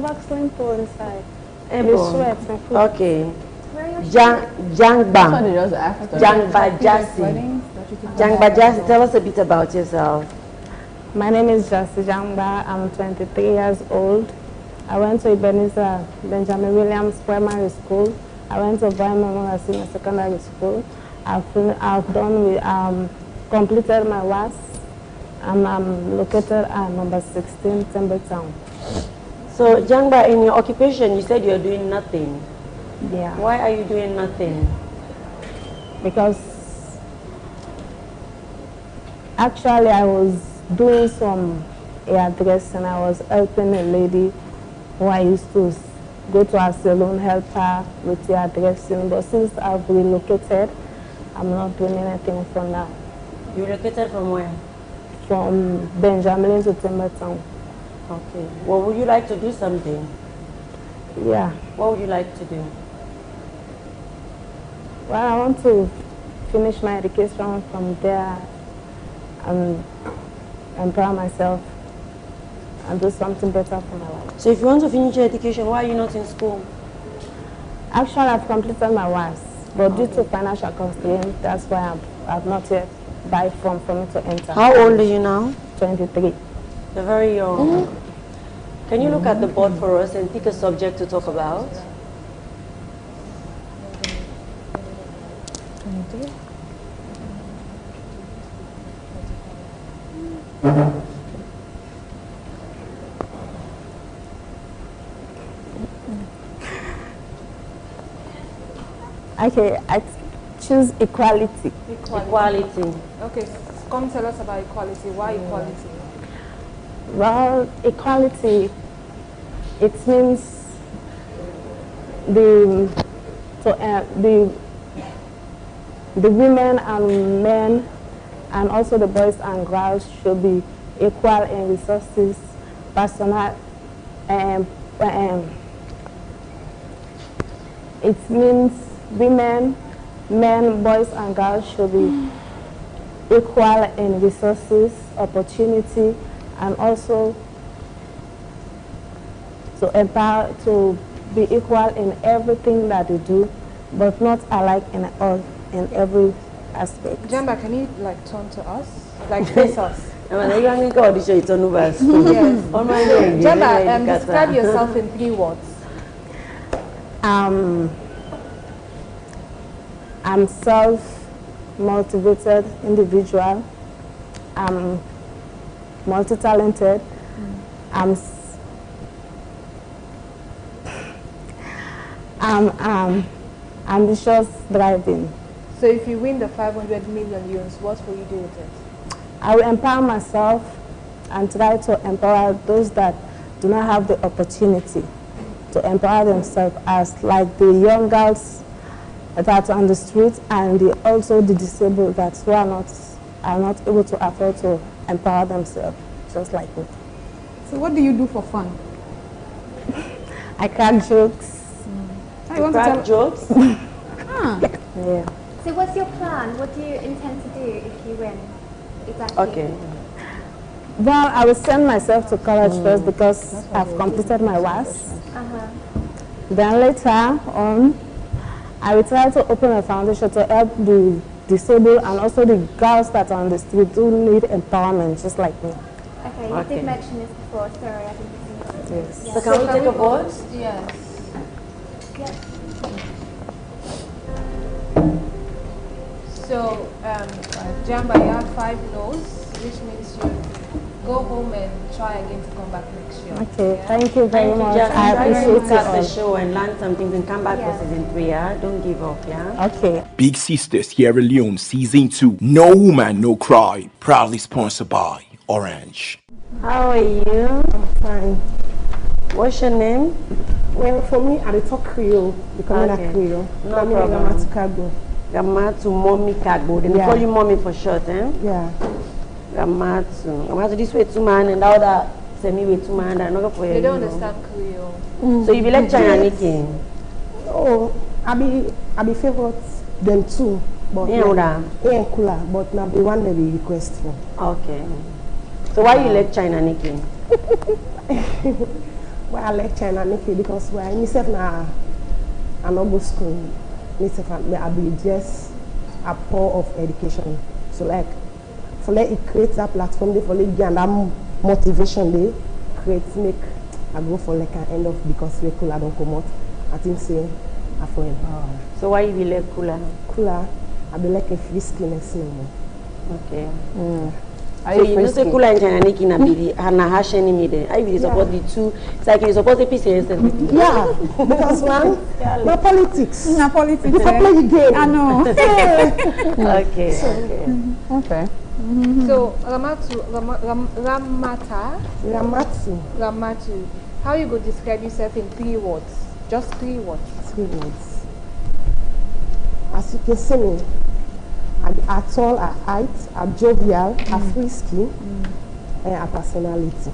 have actually put inside. You sweat. Okay. Jangba. Jangba Jassi. Jangba Jassi, tell us a bit about yourself. My name is Jassi Jangba. I'm 23 years old. I went to Ebenezer Benjamin Williams Primary School. I went to Brian Memorial Senior Secondary School. I've completed my WAS. I'm located at number 16, Timbertown. So, Jangba, in your occupation, you said you're doing nothing. Yeah. Why are you doing nothing? Because actually I was doing some hairdressing. I was helping a lady who I used to go to her salon, help her with hairdressing. But since I've relocated, I'm not doing anything for now. You relocated from where? From Benjamin to Timbertown. Okay. Well, would you like to do something? Yeah. What would you like to do? Well, I want to finish my education from there and empower myself and do something better for my life. So if you want to finish your education, why are you not in school? Actually, I've completed my WAS, but due to financial constraints, that's why I've not yet buy form for me to enter. How old are you now? 23. You're very young. Can you look at the board for us and pick a subject to talk about? Okay, I choose equality. Equality. Okay, come tell us about equality. Why equality? Well, equality, it means the women and men and also the boys and girls should be equal in resources, personal, it means women, men, boys and girls should be equal in resources, opportunity, and also to be equal in everything that they do, but not alike in every aspect. Jamba, can you like turn to us, like face us? Yes. Jamba, describe yourself in 3 words. I'm self-motivated individual. I'm multi-talented. I'm ambitious driving. So if you win the 500 million euros, what will you do with it? I will empower myself and try to empower those that do not have the opportunity to empower themselves, as like the young girls that are on the street and also the disabled that who are not able to afford to empower themselves, just like me. So what do you do for fun? I crack jokes. You crack jokes? Yeah. So what's your plan? What do you intend to do if you win? Exactly. Okay. Well, I will send myself to college first because I've completed my WAS. Then later on, I will try to open a foundation to help the disabled and also the girls that are on the street who need empowerment, just like me. Okay, you did mention this before. Sorry, I didn't think. Yes. Yeah. So can we take a vote? Yes. Yes. So, Jamba, you have 5 no's, which means you go home and try again to come back next year. Okay, thank you very much. Just I appreciate look at the it. show and learn some things and come back for season 3, yeah? Don't give up, yeah? Okay. Big Sisters Sierra Leone Season 2. No Woman, No Cry. Proudly sponsored by Orange. How are you? I'm fine. What's your name? Well, for me, I talk Creole, becoming a Creole. No problem. Gamatu Mommy Kagbo. They call you Mommy for short, eh? Yeah. Gamatu this way 2 man and the other semi way 2 man. They don't understand Creole. So you be lecturing anything? Oh, I be favorite them too. But cooler, but now the one they be request for. Okay. So why you lecturing anything? Why I like China because why myself na I no go school. Myself I be just a poor of education. So like for like it creates that platform they for like and that motivation they create make I go for like an end of because we cool I don't come out. I think say I for empower. So why you be like cooler? Cooler, I be like a friskiness no more. Okay. So you know say cooler and China Nikki na be na hashing me there. I be support the two. It's like you support the PCS everything. Yeah, because man, na politics. Na politics. You for play the game. I know. Okay. Okay. So, Ramatu, how you go describe yourself in 3 words? Just 3 words. 3 words. As you can see me, I'm tall, I'm height, I'm jovial, I'm frisky, and I'm personality.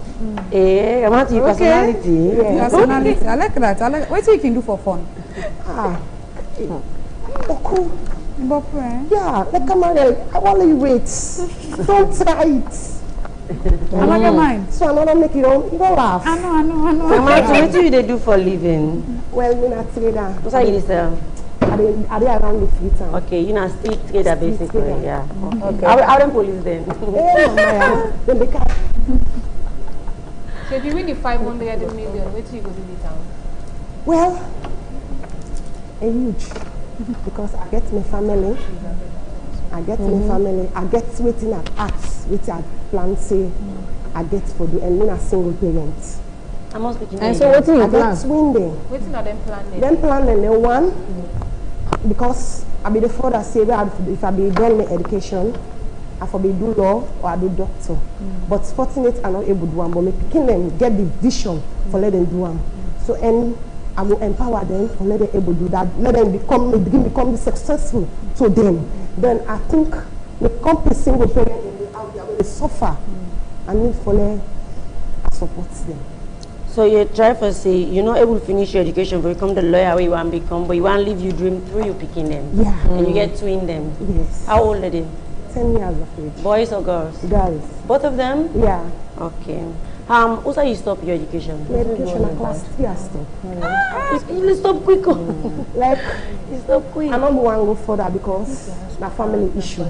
Ramatu, your personality. Yeah. Personality. I like that. What you can do for fun? Cool. Yeah, like come on, I want to wait. Don't try it. I like your mind. So I'm not make you don't laugh. I know. Ramatu, what do you do for living? Well, me not trader. What's that you sell? Are they around the free town? Okay, you not street trader basically, trader. yeah. Okay. How them police then? Then they can. So if you win the 500 million, what do you go do the town? Well, a huge. Because I get my family. I get waiting at arts, which I plan say I get for the and me a single parent. I must be And so what do you I plan? get swindling. Waiting on them planning. Then planning the one because I be the father say that if I be done my education, I for be do law or I do doctor. But fortunate I'm not able to do one, but me picking them get the vision for let them do one. So and I will empower them for let them able to do that. Let them become successful to them. Then I think the company single parent out there will suffer. I need for them support them. So you try for say you're not able to finish your education, but become the lawyer where you want to become, but you want to live your dream through you picking them. Yeah. And you get twin them. Yes. How old are they? 10 years of age. Boys or girls? Girls. Both of them? Yeah. Okay. Also you stop your education? My education at class 3 I stop. You stop quick. Like You stop quick. I don't want to go further because my family issue.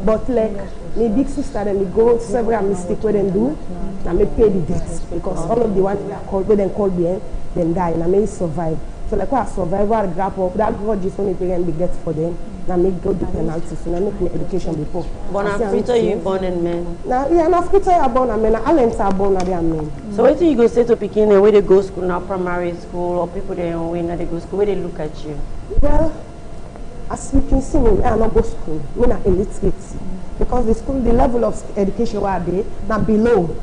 But like my big sister then me go several mistakes where they do and me pay the debts because all of the ones where they call me then die and I may survive. So like what I survive, I grab up that grudge is only parent be get for them. Now make go the penalty. So now make my education before. Born Africa, you born in men. Now yeah, in Africa you born a man. Alents are born a men. So what do you go say to Pekin where they go school now, primary school, or people they when they go school, where they look at you? Well, as you can see me, I not go school. Me not illiterate. Because the school, the level of education where they now below.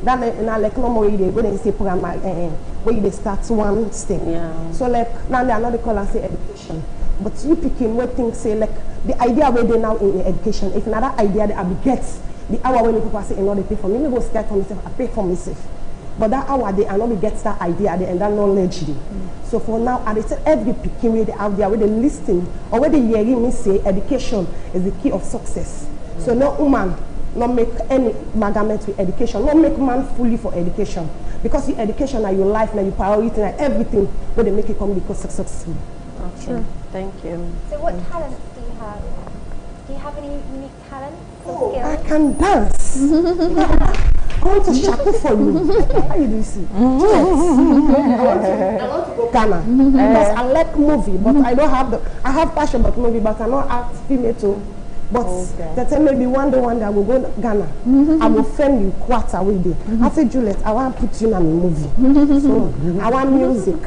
Then like no more they when they say program where they start one step. Yeah. So like now they are not the call and say education. But you picking what things say like the idea where they now in education. If another idea that I be get the hour when the people say they pay for me, go start for myself, I pay for myself. But that hour they are not get that idea and that knowledge. So for now, I say every picking where they out there where they listening or where they hearing me say education is the key of success. So no woman not make any amalgamate with education, not make man fully for education. Because your education and your life and your priority and everything where they make it come because successful. Okay. Sure. Thank you. So what talents do you have? Do you have any unique talents or skills? I can dance. I want to shackle for you. How you do you see? Yes. I want to go Ghana. Because I like movie, but I don't have I have passion about movie, but I don't act female too. But they tell maybe one day I will go to Ghana. I will film you quarter with it. I say, Juliet, I want to put you in a movie. So I want music.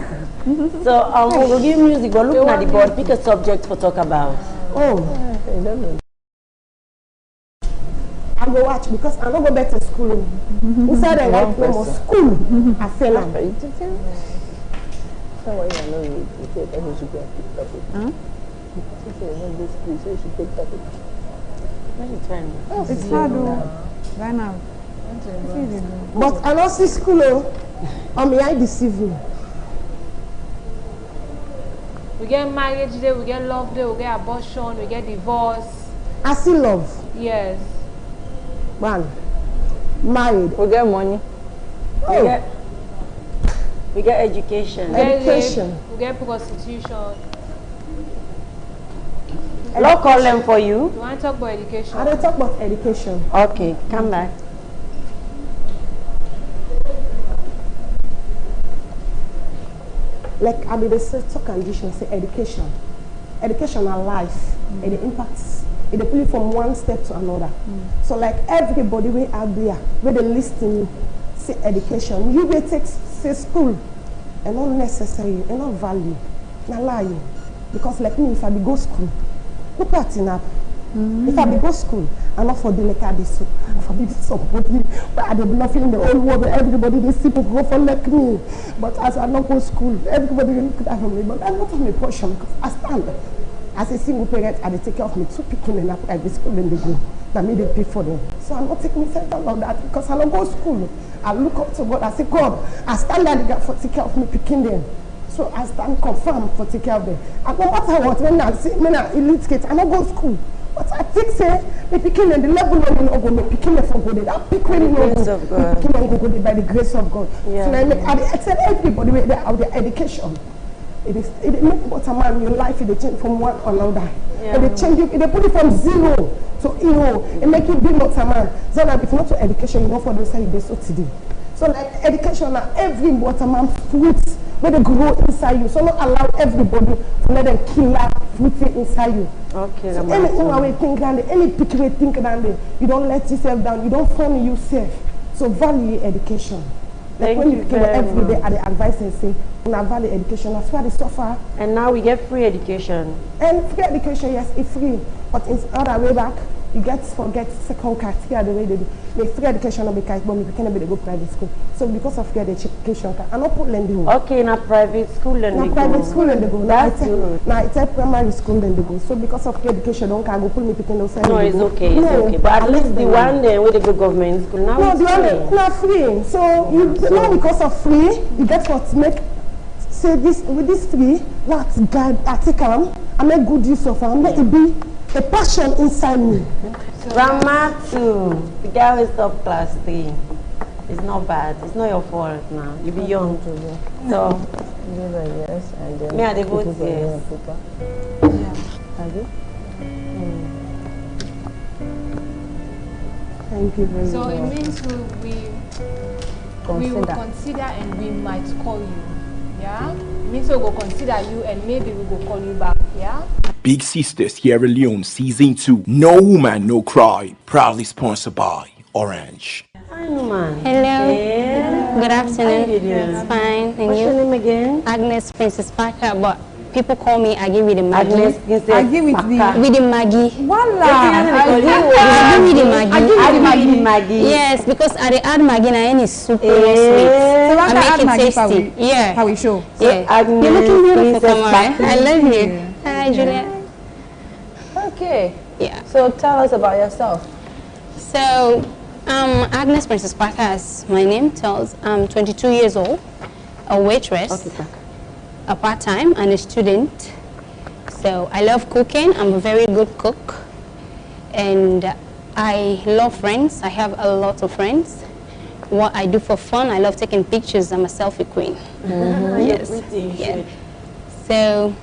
So we'll give music, but looking at the board, pick a subject for talk about. Oh. I go watch because I don't go back to school. Inside I like no more school. I fell out. It's hard though. Right now. But I don't see school. I mean, I deceive you. We get marriage day, we get love day, we get abortion, we get divorce. I see love. Yes. Man, married. We get money. Oh. We get education. Education. We get prostitution. Law call them for you. You want to talk about education? I don't talk about education. Okay, come back. Like I mean, the social condition say education. Education and life. And it impacts. It pull you from one step to another. So like everybody we out there, where they listen, say education. You will take say school, and not necessary, and not value, not lie. Because like me, if I be go school, no parting up. If I be go school, I'm not for the like I so. If I be somebody, but I don't feel in the whole world where everybody they see people go for like me. But as I not go school, everybody will look at me. But I'm not of my portion because I stand. As a single parent, I take care of me 2 people in a private school and they go. Now me they pay for them. So I'm not taking myself about that because I don't go to school. I look up to God. I say, God, I stand there the gap for take care of me picking them. So I stand confirm for take care of them. And no matter what, when I say, when I elite kid, I don't go to school. But I think say, me picking them, the level when you know go, me picking them from God. That pick when you know grace of God. picking them go by the grace of God. Yeah. So I tell everybody where they have their education. It make what a man in your life, it change from one to another. Yeah. And they change it, they put it from 0 to hero. It make you be what a man. So that if not to education, you know for those say they so today. So like education now every waterman fruits where they grow inside you. So not allow everybody to let them kill that fruit inside you. Okay, So any way think down there, any pick way think down there, you don't let yourself down, you don't fund yourself. So value education. Like when you came every day at the advice and say, "Una value education," that's why they suffer. And now we get free education. And free education, yes, it's free. But in other way back, you get second category the way they do. The free education will be kind, but we can't be go private school. So because of free education, I not put lending. Okay, in a private school then they go. Private school then they go. That's good. Now it's a primary school then they go. So because of free education, don't go pull me picking those. No, it's okay, it's okay. But at least the one there where they go government school now. No, the one not free. So you know because of free, you get what make say this with this free, let's guide I take them, I make good use of them, let it be a passion inside me. Grandma too. The girl is top class 3. It's not bad. It's not your fault now. You be young. So Yes, and then me I dey vote yes. Thank you very So much. it means we will consider and we might call you. Yeah? It means we will consider you and maybe we will call you back. Yeah? Big Sister Sierra Leone Season 2. No Woman, No Cry. Proudly sponsored by Orange. Hi, Numan. Hello. Yeah. Good afternoon. How you doing? It's fine. And What's you? your name again? Agnes Princess Parker, but people call me Aggie with the Maggie. Agnes Princess Aggie with the- Parker. With the Maggie. Voila! Aggie with the Maggie. Aggie with the Maggie. Yes, because I add Maggie and it's super sweet. So what I can make add it Maggie tasty. Yeah. How we show? Yeah. Agnes You're looking beautiful, Princess Kamara. Parker. I love you. Hi, Julia. Okay. Yeah. So tell us about yourself. So, Agnes Princess Parker, as my name tells, I'm 22 years old, a waitress, a part-time, and a student. So I love cooking. I'm a very good cook, and I love friends. I have a lot of friends. What I do for fun, I love taking pictures. I'm a selfie queen. Yes. Yeah. So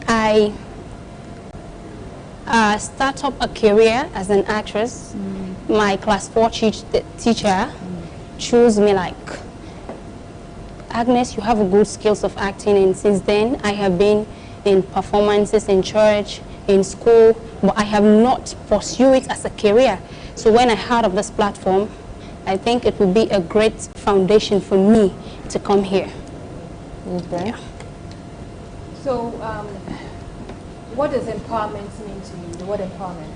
I start up a career as an actress. My class 4 teacher chose me like, Agnes, you have a good skills of acting, and since then I have been in performances in church, in school, but I have not pursued it as a career. So when I heard of this platform, I think it would be a great foundation for me to come here. Okay. Yeah. So what does empowerment mean to you? The word empowerment?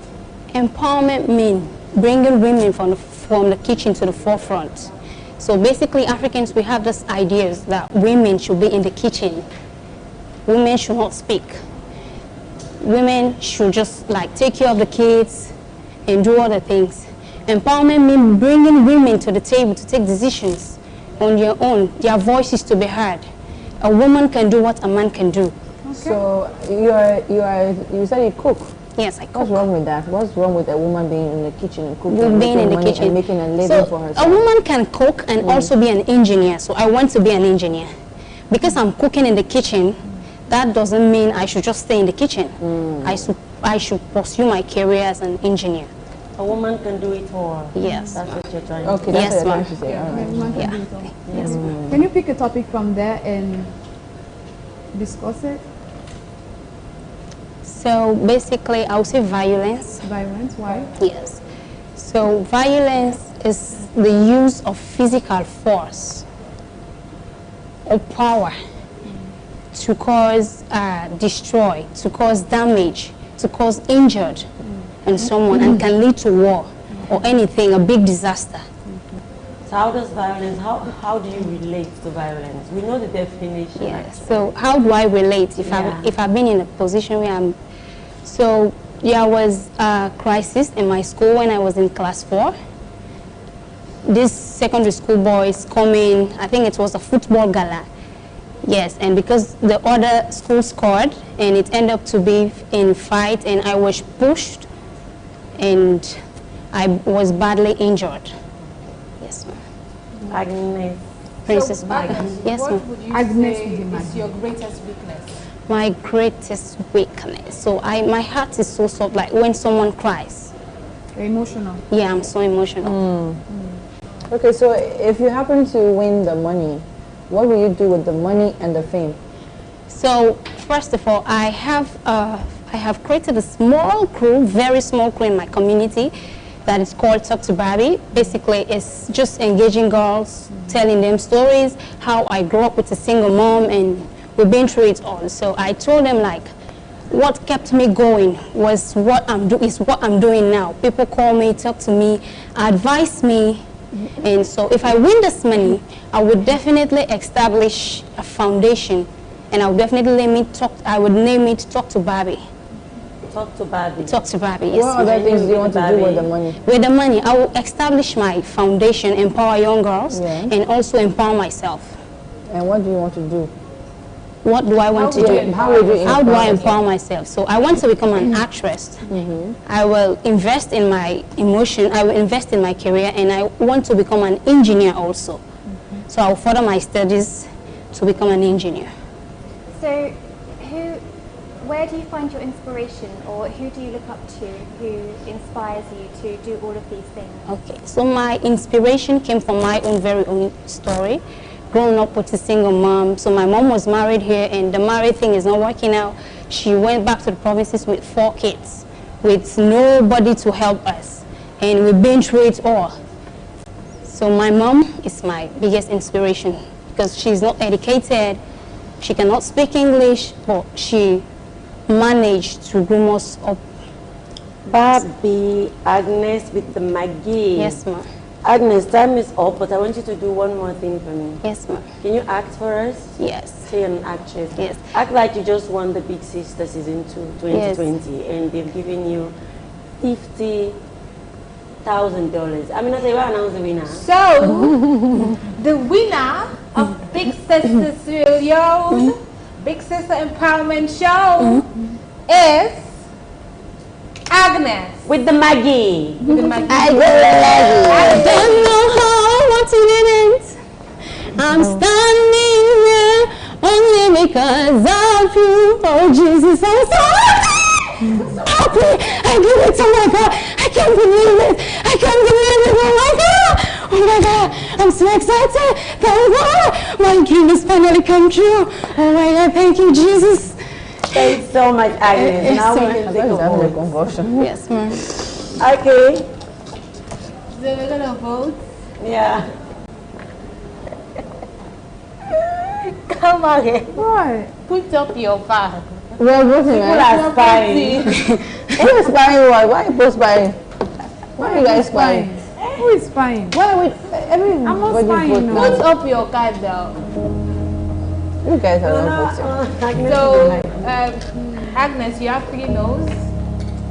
Empowerment means bringing women from the kitchen to the forefront. So basically, Africans, we have this ideas that women should be in the kitchen. Women should not speak. Women should just like take care of the kids and do other things. Empowerment means bringing women to the table to take decisions on their own, their voices to be heard. A woman can do what a man can do. So you said you cook. Yes, I cook. What's wrong with that? What's wrong with a woman being in the kitchen and cooking, and Being in making the money kitchen. and making a living So for herself? a woman can cook and also be an engineer. So I want to be an engineer. Because I'm cooking in the kitchen, that doesn't mean I should just stay in the kitchen. I should pursue my career as an engineer. A woman can do it all. Yes. That's what you're trying Okay, to that's Yes, what you're ma'am. trying to say. Yeah, All right. woman can Yeah. do it all. Yes, ma'am. Can you pick a topic from there and discuss it? So basically, I would say violence. Violence, why? Yes. So violence is the use of physical force or power to cause destroy, to cause damage, to cause injured in someone, and can lead to war or anything, a big disaster. So how does violence, how do you relate to violence? We know the definition. Yes. So how do I relate if I've been in a position where I'm? So there was a crisis in my school when I was in class 4. These secondary school boys coming, I think it was a football gala. Yes, and because the other school scored and it ended up to be in fight and I was pushed and I was badly injured. Yes, ma'am. Agnes. Princess So, Baga. Agnes, Yes, what ma'am. would you Agnes say with the is man. your greatest weakness? My greatest weakness. So my heart is so soft, like when someone cries. You're emotional. Yeah, I'm so emotional. Okay, so if you happen to win the money, what will you do with the money and the fame? So first of all, I have created a small crew, very small crew in my community that is called Talk to Barbie. Basically, it's just engaging girls, telling them stories, how I grew up with a single mom and we've been through it all. So I told them like, what kept me going was what I'm doing now. People call me, talk to me, advise me. And so if I win this money, I would definitely establish a foundation and I would definitely name it Talk to Barbie. Talk to Barbie. Talk to Barbie, yes. What other things do you want to do with the money? With the money, I will establish my foundation, empower young girls, Yeah. and also empower myself. And what do you want to do? What do I want to do? How would you How do I empower empower myself? So I want to become an actress. I will invest in my emotion, I will invest in my career, and I want to become an engineer also. So I will further my studies to become an engineer. So, where do you find your inspiration, or who do you look up to who inspires you to do all of these things? Okay, so my inspiration came from my very own story. Growing up with a single mom, so my mom was married here and the married thing is not working out. She went back to the provinces with 4 kids, with nobody to help us, and we've been through it all. So my mom is my biggest inspiration because she's not educated, she cannot speak English, but she managed to groom us up. Barbie, Agnes with the Maggie. Yes, ma'am. Agnes, time is up, but I want you to do one more thing for me. Yes, ma'am. Can you act for us? Yes. Say an actress. Yes. Act like you just won the Big Sister Season 2, 2020, and they've given you $50,000. I mean, I say, well, announce the winner. So, the winner of Big Sister Leone, Big Sister Empowerment Show is Agnes. With the Maggie. With the Maggie. I don't know how, what you didn't. I'm standing here only because of you. Oh Jesus, I'm so happy. I did it. Oh my God. I can't believe it. I can't believe it. Oh my God. Oh my God. I'm so excited. Thank God. My dream has finally come true. Oh my God. Thank you, Jesus. Thanks so much, Agnes. Now we can take a vote. Convulsion. Yes, ma'am. Okay. So we're gonna vote. Yeah. Come on. Why? Put up your card. Well, voting, People right? are spying. Who is spying what? Why are you both spying? Why are you guys spying? Who is spying? Why are we, I'm not everybody spying, vote no. now? Put up your card though. You guys are not voting. Agnes So, with the Maggie. Agnes, you have 3 no's,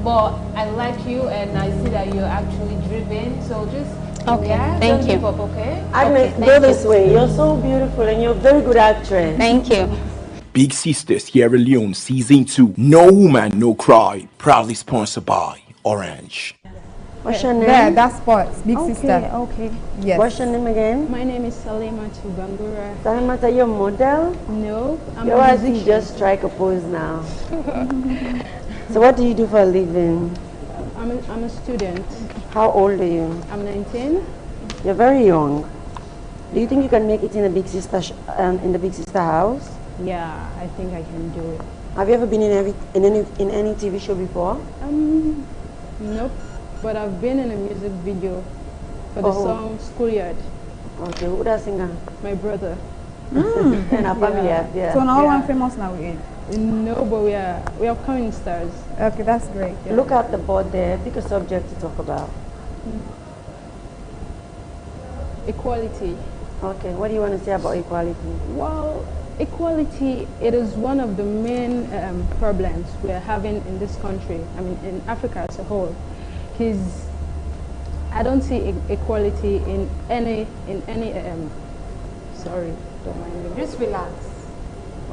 but I like you and I see that you're actually driven. So just Okay, yeah, thank don't you. give up, okay? Agnes, Okay, go thank this way. You're so beautiful and you're a very good actress. Thank you. Big Sister Sierra Leone Season 2. No Woman, No Cry. Proudly sponsored by Orange. What's your name? There, that's sports. Big Okay, sister. okay. Yes. What's your name again? My name is Salima Tubangura. Salimata, are you a model? No, I'm You're a right, you musician. just strike a pose now. So what do you do for a living? I'm a student. How old are you? I'm 19. You're very young. Do you think you can make it in the Big Sister house? Yeah, I think I can do it. Have you ever been in any TV show before? Nope. But I've been in a music video for the song Schoolyard. Okay, who that singer? My brother. And our family, yeah. So now I'm famous now with it. No, but we are upcoming stars. Okay, that's great. Yeah. Look at the board there. Pick a subject to talk about. Equality. Okay, what do you want to say about equality? Well, equality, it is one of the main problems we are having in this country, I mean in Africa as a whole. Because I don't see equality in any sorry, don't mind me. Just relax.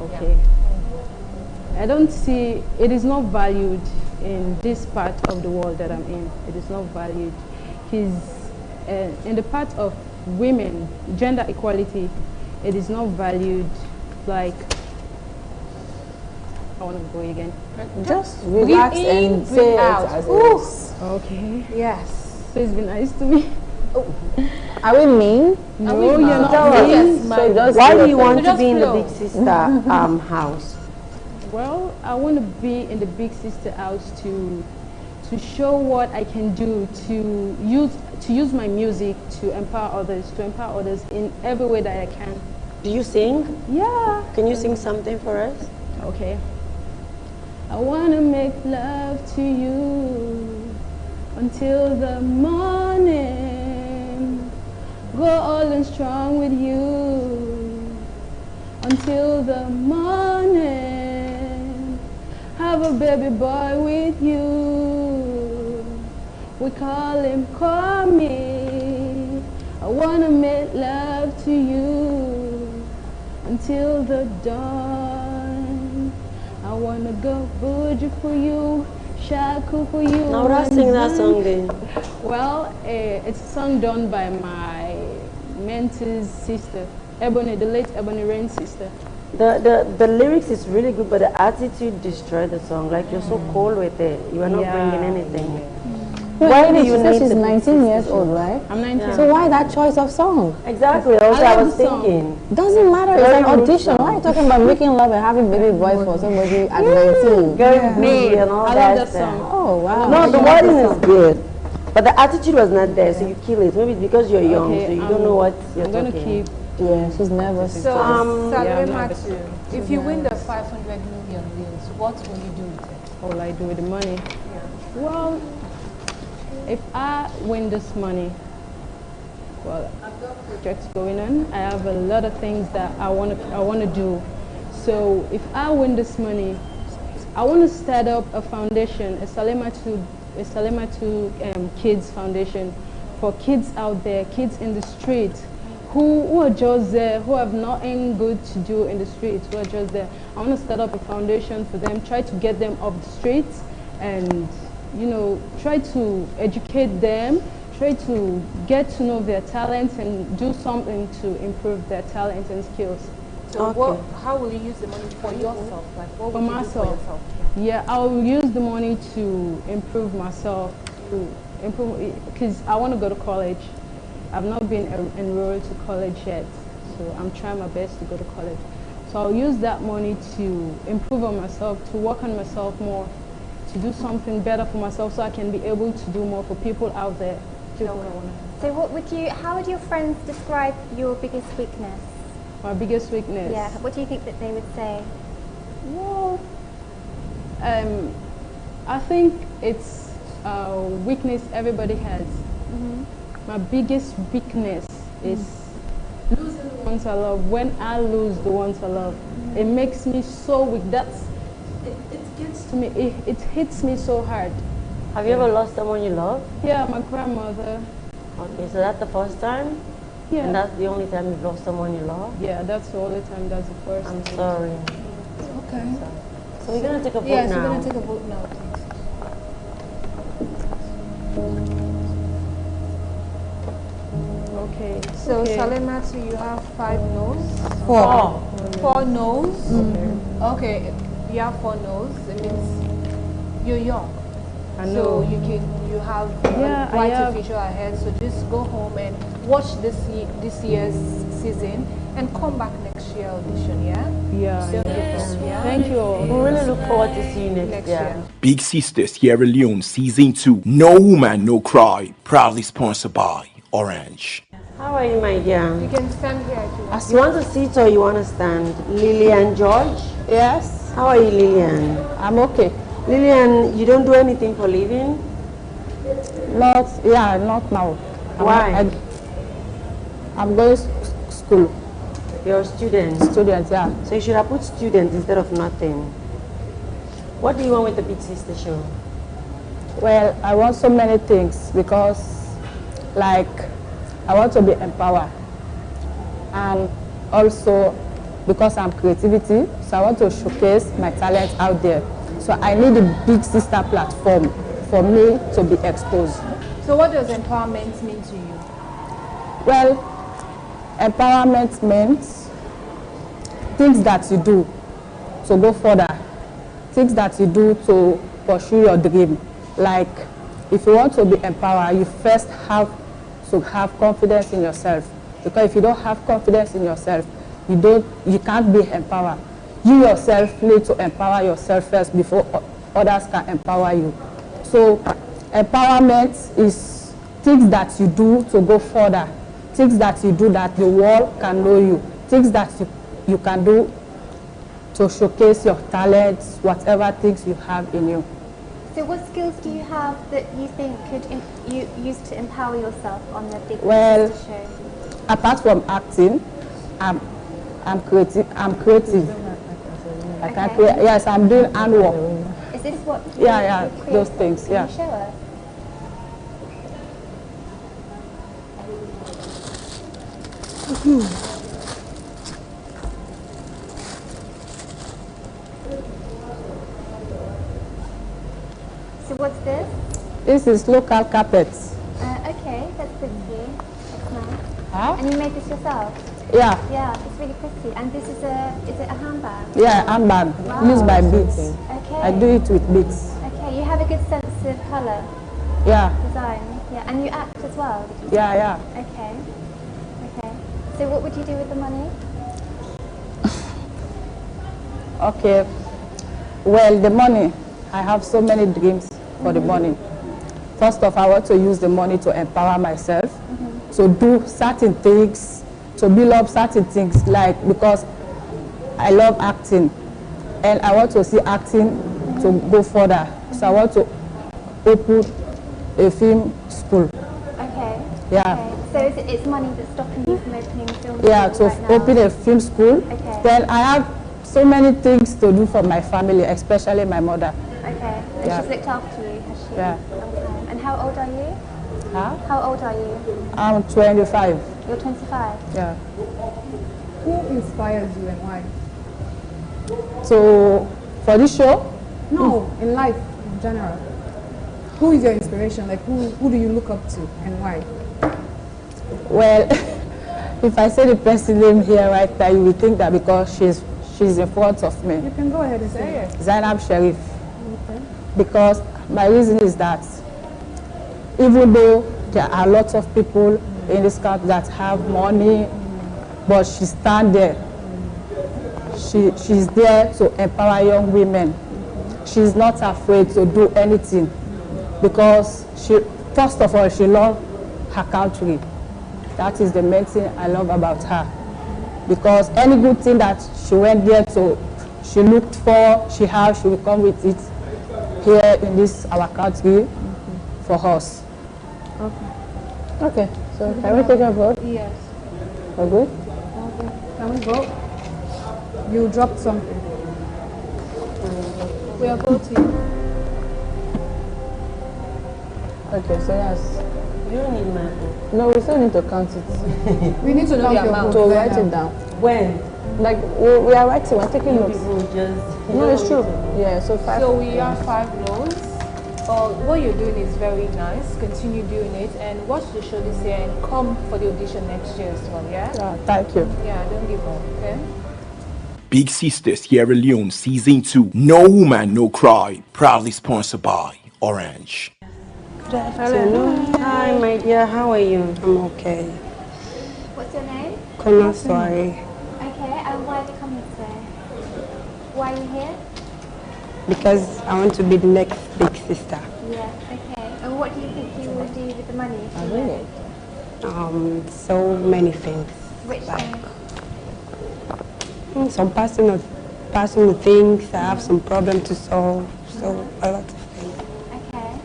Okay. I don't see, it is not valued in this part of the world that I'm in. It is not valued. Because in the part of women, gender equality, it is not valued like, I want to go again. Just relax and say it as it is. Okay. Yes. Please be nice to me. Are we mean? No, you're not Yes, mean. So just Why do do your you thing. want to just be in the flow. Big Sister house? Well, I want to be in the Big Sister house to show what I can do, to use my music to empower others in every way that I can. Do you sing? Yeah. Can you sing something for us? Okay. I want to make love to you until the morning. Go all in strong with you until the morning. Have a baby boy with you. We call him Kwame. I want to make love to you until the dawn. I want to go Buju for you, Shaku for you. Now, let's sing that song then. Well, it's a song done by my mentor's sister, Ebony, the late Ebony Rain's sister. The lyrics is really good, but the attitude destroyed the song. Like, you're so cold with it. You are not bringing anything. Why do you you need she's the 19 years old, right? I'm 19. So why that choice of song? Exactly. Also, I love was the song. thinking. Doesn't matter, it's Very an rude audition. song. Why are you talking about making love and having baby boy for somebody at 19? Very bougie and all I that love that stuff. song. Oh, wow. No, the wording is good, but the attitude was not there, so you kill it. Maybe it's because you're young, Okay, so you don't know what you're I'm gonna talking. keep. Yeah, she's nervous. So, yeah, Salima, I'm if you win the 500 million wins, what will you do with it? What will I do with the money? Well, if I win this money, well, I've got projects going on. I have a lot of things that I want to do. So if I win this money, I want to start up a foundation, a Salima to Kids Foundation, for kids out there, kids in the street, who are just there, who have nothing good to do in the streets, who are just there. I want to start up a foundation for them, try to get them off the streets, and try to educate them, try to get to know their talents and do something to improve their talents and skills. So how will you use the money for yourself? Like, what For will you do for myself, yourself? yeah, I'll use the money to improve myself, because I want to go to college. I've not been enrolled to college yet, so I'm trying my best to go to college. So I'll use that money to improve on myself, to work on myself more, to do something better for myself, so I can be able to do more for people out there. So how would your friends describe your biggest weakness? My biggest weakness? Yeah, what do you think that they would say? Well, I think it's a weakness everybody has. My biggest weakness is losing the ones I love. When I lose the ones I love, it makes me so weak. It gets to me, it hits me so hard. Have you ever lost someone you love? Yeah, my grandmother. Okay, so that's the first time? Yeah. And that's the only time you've lost someone you love? Yeah, that's the only time, that's the first I'm time. sorry. Okay. So we're gonna take a vote Yes, now. we're going to take a vote now, please. Okay. So, Salimatu, you have 5 no's. 4. 4 no's. Okay, you have 4 no's. It means you're young. So you have Yeah, a brighter I have. future ahead. So just go home and watch this year's season and come back next year audition. Yeah. Yeah. Yeah. Thank you. We really look forward to see you next year. year. Big Sister Sierra Leone Season 2. No Woman, No Cry. Proudly sponsored by Orange. How are you, my dear? You can stand here if you want. You want to sit or you want to stand? Lillian George? Yes, How are you, Lillian? I'm okay. Lillian, you don't do anything for living? Not now. Why? I'm going school. You're a student. Student, yeah. So you should have put student instead of nothing. What do you want with the Big Sister show? Well, I want so many things because, like, I want to be empowered, and also because I'm creativity, so I want to showcase my talent out there. So I need a Big Sister platform for me to be exposed. So what does empowerment mean to you? Well, empowerment means things that you do to go further, things that you do to pursue your dream. Like, if you want to be empowered, you first have to have confidence in yourself. Because if you don't have confidence in yourself, you can't be empowered. You yourself need to empower yourself first before others can empower you. So empowerment is things that you do to go further, things that you do that the world can know you, things that you can do to showcase your talents, whatever things you have in you. So what skills do you have that you think you use to empower yourself on the Big Well, Sister show? Apart from acting, I'm creative. I can create. Yes, I'm doing handwork. Is this what Yeah, you create? those things. Can Yeah. you show us? So what's this? This is local carpets. Okay, that's pretty. That's nice. Huh? And you made this yourself? Yeah, Yeah, it's really pretty. And this is it a handbag? yeah, handbag used by beads. Okay. I do it with beads. Okay, you have a good sense of colour, Yeah, design. Yeah, and you act as well. Did you yeah, say? yeah. Okay. Okay. So what would you do with the money? Okay. Well, the money, I have so many dreams for the money. First off, I want to use the money to empower myself, to do certain things, to build up certain things, like, because I love acting and I want to see acting to go further. So I want to open a film school. Okay. Yeah. Okay. So it's money that's stopping you from opening film Yeah, school to right now? open a film school. Okay. Then I have so many things to do for my family, especially my mother. Okay. And Yeah. she's looked after you, has she? Yeah. Okay. And how old are you? Huh? How old are you? I'm 25. You're 25. Yeah. Who inspires you and why? So for this show, No, in life in general. Who is your inspiration? Like who do you look up to and why? well, if I say the person name here right now, you will think that because she's in front of me. You can go ahead and say it. Zainab Sharif. Because my reason is that even though there are lots of people in this country that have money, but she stands there. She's there to empower young women. She's not afraid to do anything because first of all, she loves her country. That is the main thing I love about her. Because any good thing that she went there to, she looked for, she will come with it here in this our country for us. Okay, so can we take a vote? Yes. We're good? Can we vote? You dropped something. We are voting. Okay, so yes. You don't need my vote. No, we still need to count it. We need to know count the your amount. vote To right write now. it down. When? Like we are writing, we're taking notes. People just... No, it's true. Yeah, so 5. So we have 5 no's. What you're doing is very nice. Continue doing it and watch the show this year and come for the audition next year as well, yeah? Thank you. Yeah, don't give up, okay? Big Sister Sierra Leone Season 2. No Woman, No Cry. Proudly sponsored by Orange. Good afternoon. Hi, my dear. How are you? I'm okay. What's your name? Kona, sorry. Okay, and why have you come here today? Why are you here? Because I want to be the next big sister. Yeah, okay. And what do you think you will do with the money? Oh, really? So many things. Which thing? Some personal things. I have some problem to solve. So a lot of things. Okay.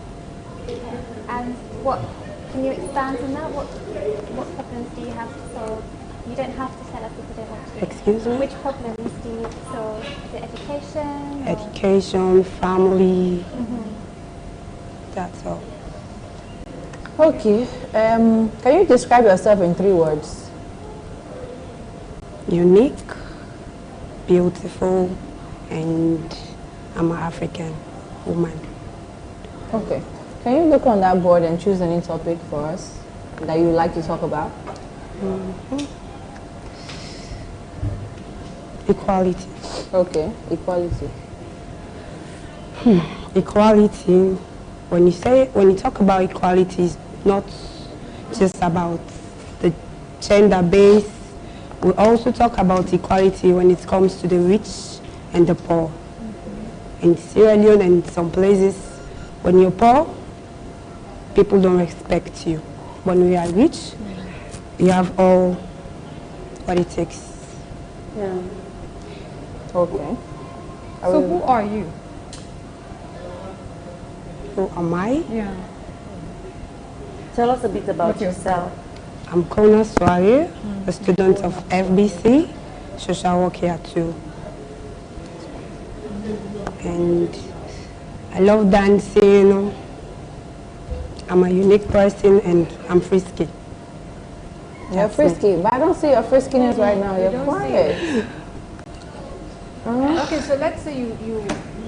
And what, can you expand on that? What problems do you have to solve? You don't have to tell us if you don't want to. Excuse me? Which problems do you need to solve? Is it education? or- Education, family. That's all. Okay. Can you describe yourself in 3 words? Unique, beautiful, and I'm an African woman. Okay. Can you look on that board and choose any topic for us that you would like to talk about? Equality. Okay, equality. Equality, when you talk about equality, it's not just about the gender base. We also talk about equality when it comes to the rich and the poor. In Sierra Leone and some places, when you're poor, people don't respect you. When we are rich, you have all what it takes. Yeah. Okay. So who are you? Who am I? Yeah. Tell us a bit about yourself. I'm Kona Sware, a student of FBC, social work here too. And I love dancing. I'm a unique person and I'm frisky. You're frisky, but I don't see your friskiness right now. You're don't quiet. Okay, so let's say you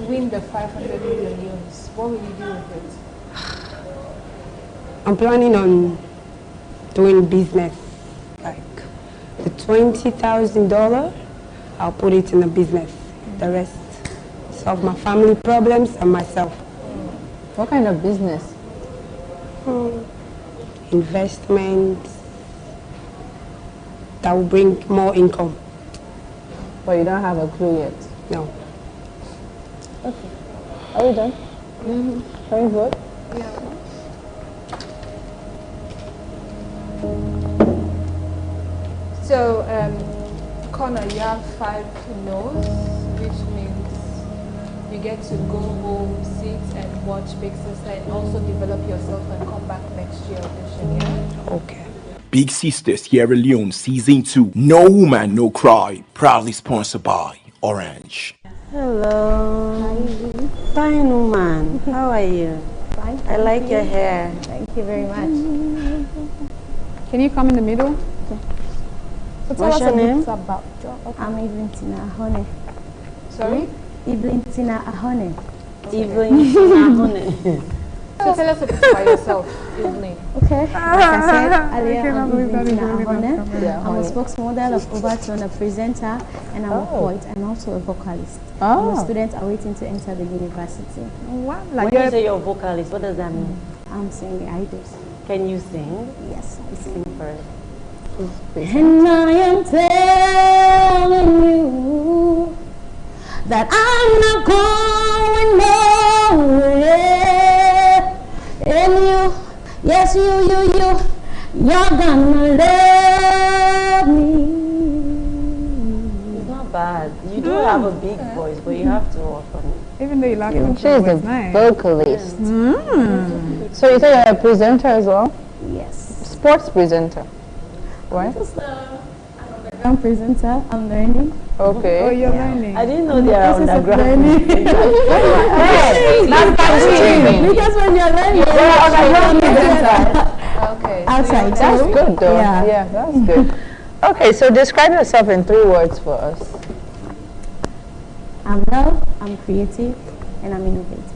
win the 500 million euros. What will you do with it? I'm planning on doing business. Like the $20,000, I'll put it in a business. The rest, solve my family problems and myself. What kind of business? Investment that will bring more income. But you don't have a clue yet. No. Okay. Are we done? Can we vote? So, Connor, you have 5 no's, which means you get to go home, sit and watch Big Sister and also develop yourself and come back next year audition, yeah? Okay. Big Sister Sierra Leone Season 2. No Woman, No Cry. Proudly sponsored by Orange. Hello. Hi. Fine woman. How are you? Fine. I like your hair. Thank you very much. Can you come in the middle? So tell What's us your a bit name? about I'm Evelyn Tina Ahone. Sorry? Evelyn Tina Ahone. Evelyn Tina. So tell us a bit about yourself, Evelyn. Okay. Like I said earlier, I'm Evelyn Tina Ahone. Yeah, I'm a Ahone. spokesmodel of Overtone, a presenter, and I'm a poet and also a vocalist. I'm a Oh. student awaiting to enter the university. Wow, When like you say you're a vocalist, what does that mean? I'm singing idols. Can you sing? Yes, I sing. Sing first. And I am telling you that I'm not going nowhere. And you, yes, you're gonna love me. It's not bad. You do have a big voice, but you have to work on it. even though you like She's a nice. vocalist. So you say you're a presenter as well? Yes. Sports presenter. Right? I'm presenter. I'm learning. Okay. Oh, you're learning. I didn't know they are underground. Hey, that's fascinating. Because when you're learning, Okay. outside. That's good though. Yeah. Yeah, that's good. Okay, so describe yourself in 3 words for us. I'm love, I'm creative, and I'm innovative.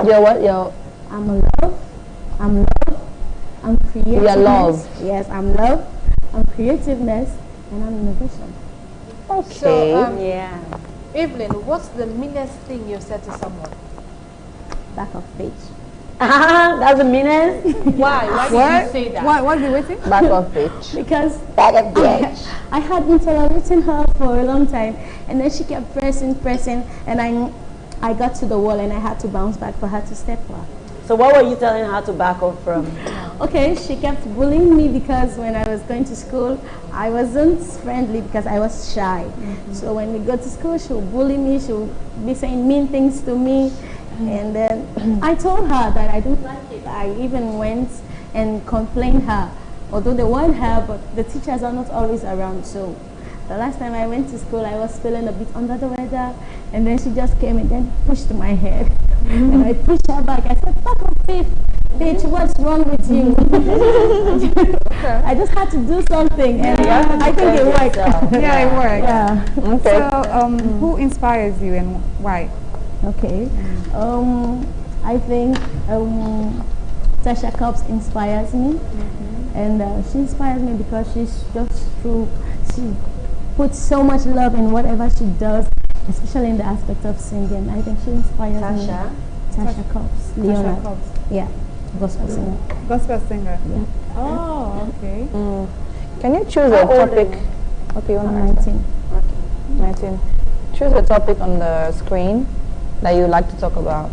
You're what? You're I'm love, I'm creative. You're love. Yes, I'm love, I'm creativeness, and I'm innovation. okay. So, Yeah. Evelyn, what's the meanest thing you said to someone? Back of page. That's the meanest. Why? Why did you say that? What are you waiting? Back of page. Because Back of page. I had been tolerating her for a long time, and then she kept pressing, and I got to the wall, and I had to bounce back for her to step up. So what were you telling her to back off from? Okay, she kept bullying me because when I was going to school, I wasn't friendly because I was shy. So when we go to school, she'll bully me, she'll be saying mean things to me. And then I told her that I don't like it. I even went and complained her, although they want her, but the teachers are not always around. So the last time I went to school, I was feeling a bit under the weather, and then she just came and then pushed my head. And I pushed her back. I said, "Back up, bitch, what's wrong with you?" I just had to do something, and I think it worked. Yeah, it worked. Yeah. Okay. So, who inspires you and why? Okay. I think Tasha Cobbs inspires me, and she inspires me because she's just true. She puts so much love in whatever she does, especially in the aspect of singing. I think she inspires me. Tasha Cobbs, Leone. Tasha Cobbs. Yeah, gospel singer. Gospel singer. Yeah. Oh, okay. Can you choose a topic? Okay, you want I'm 19. 19. Choose a topic on the screen that you would like to talk about.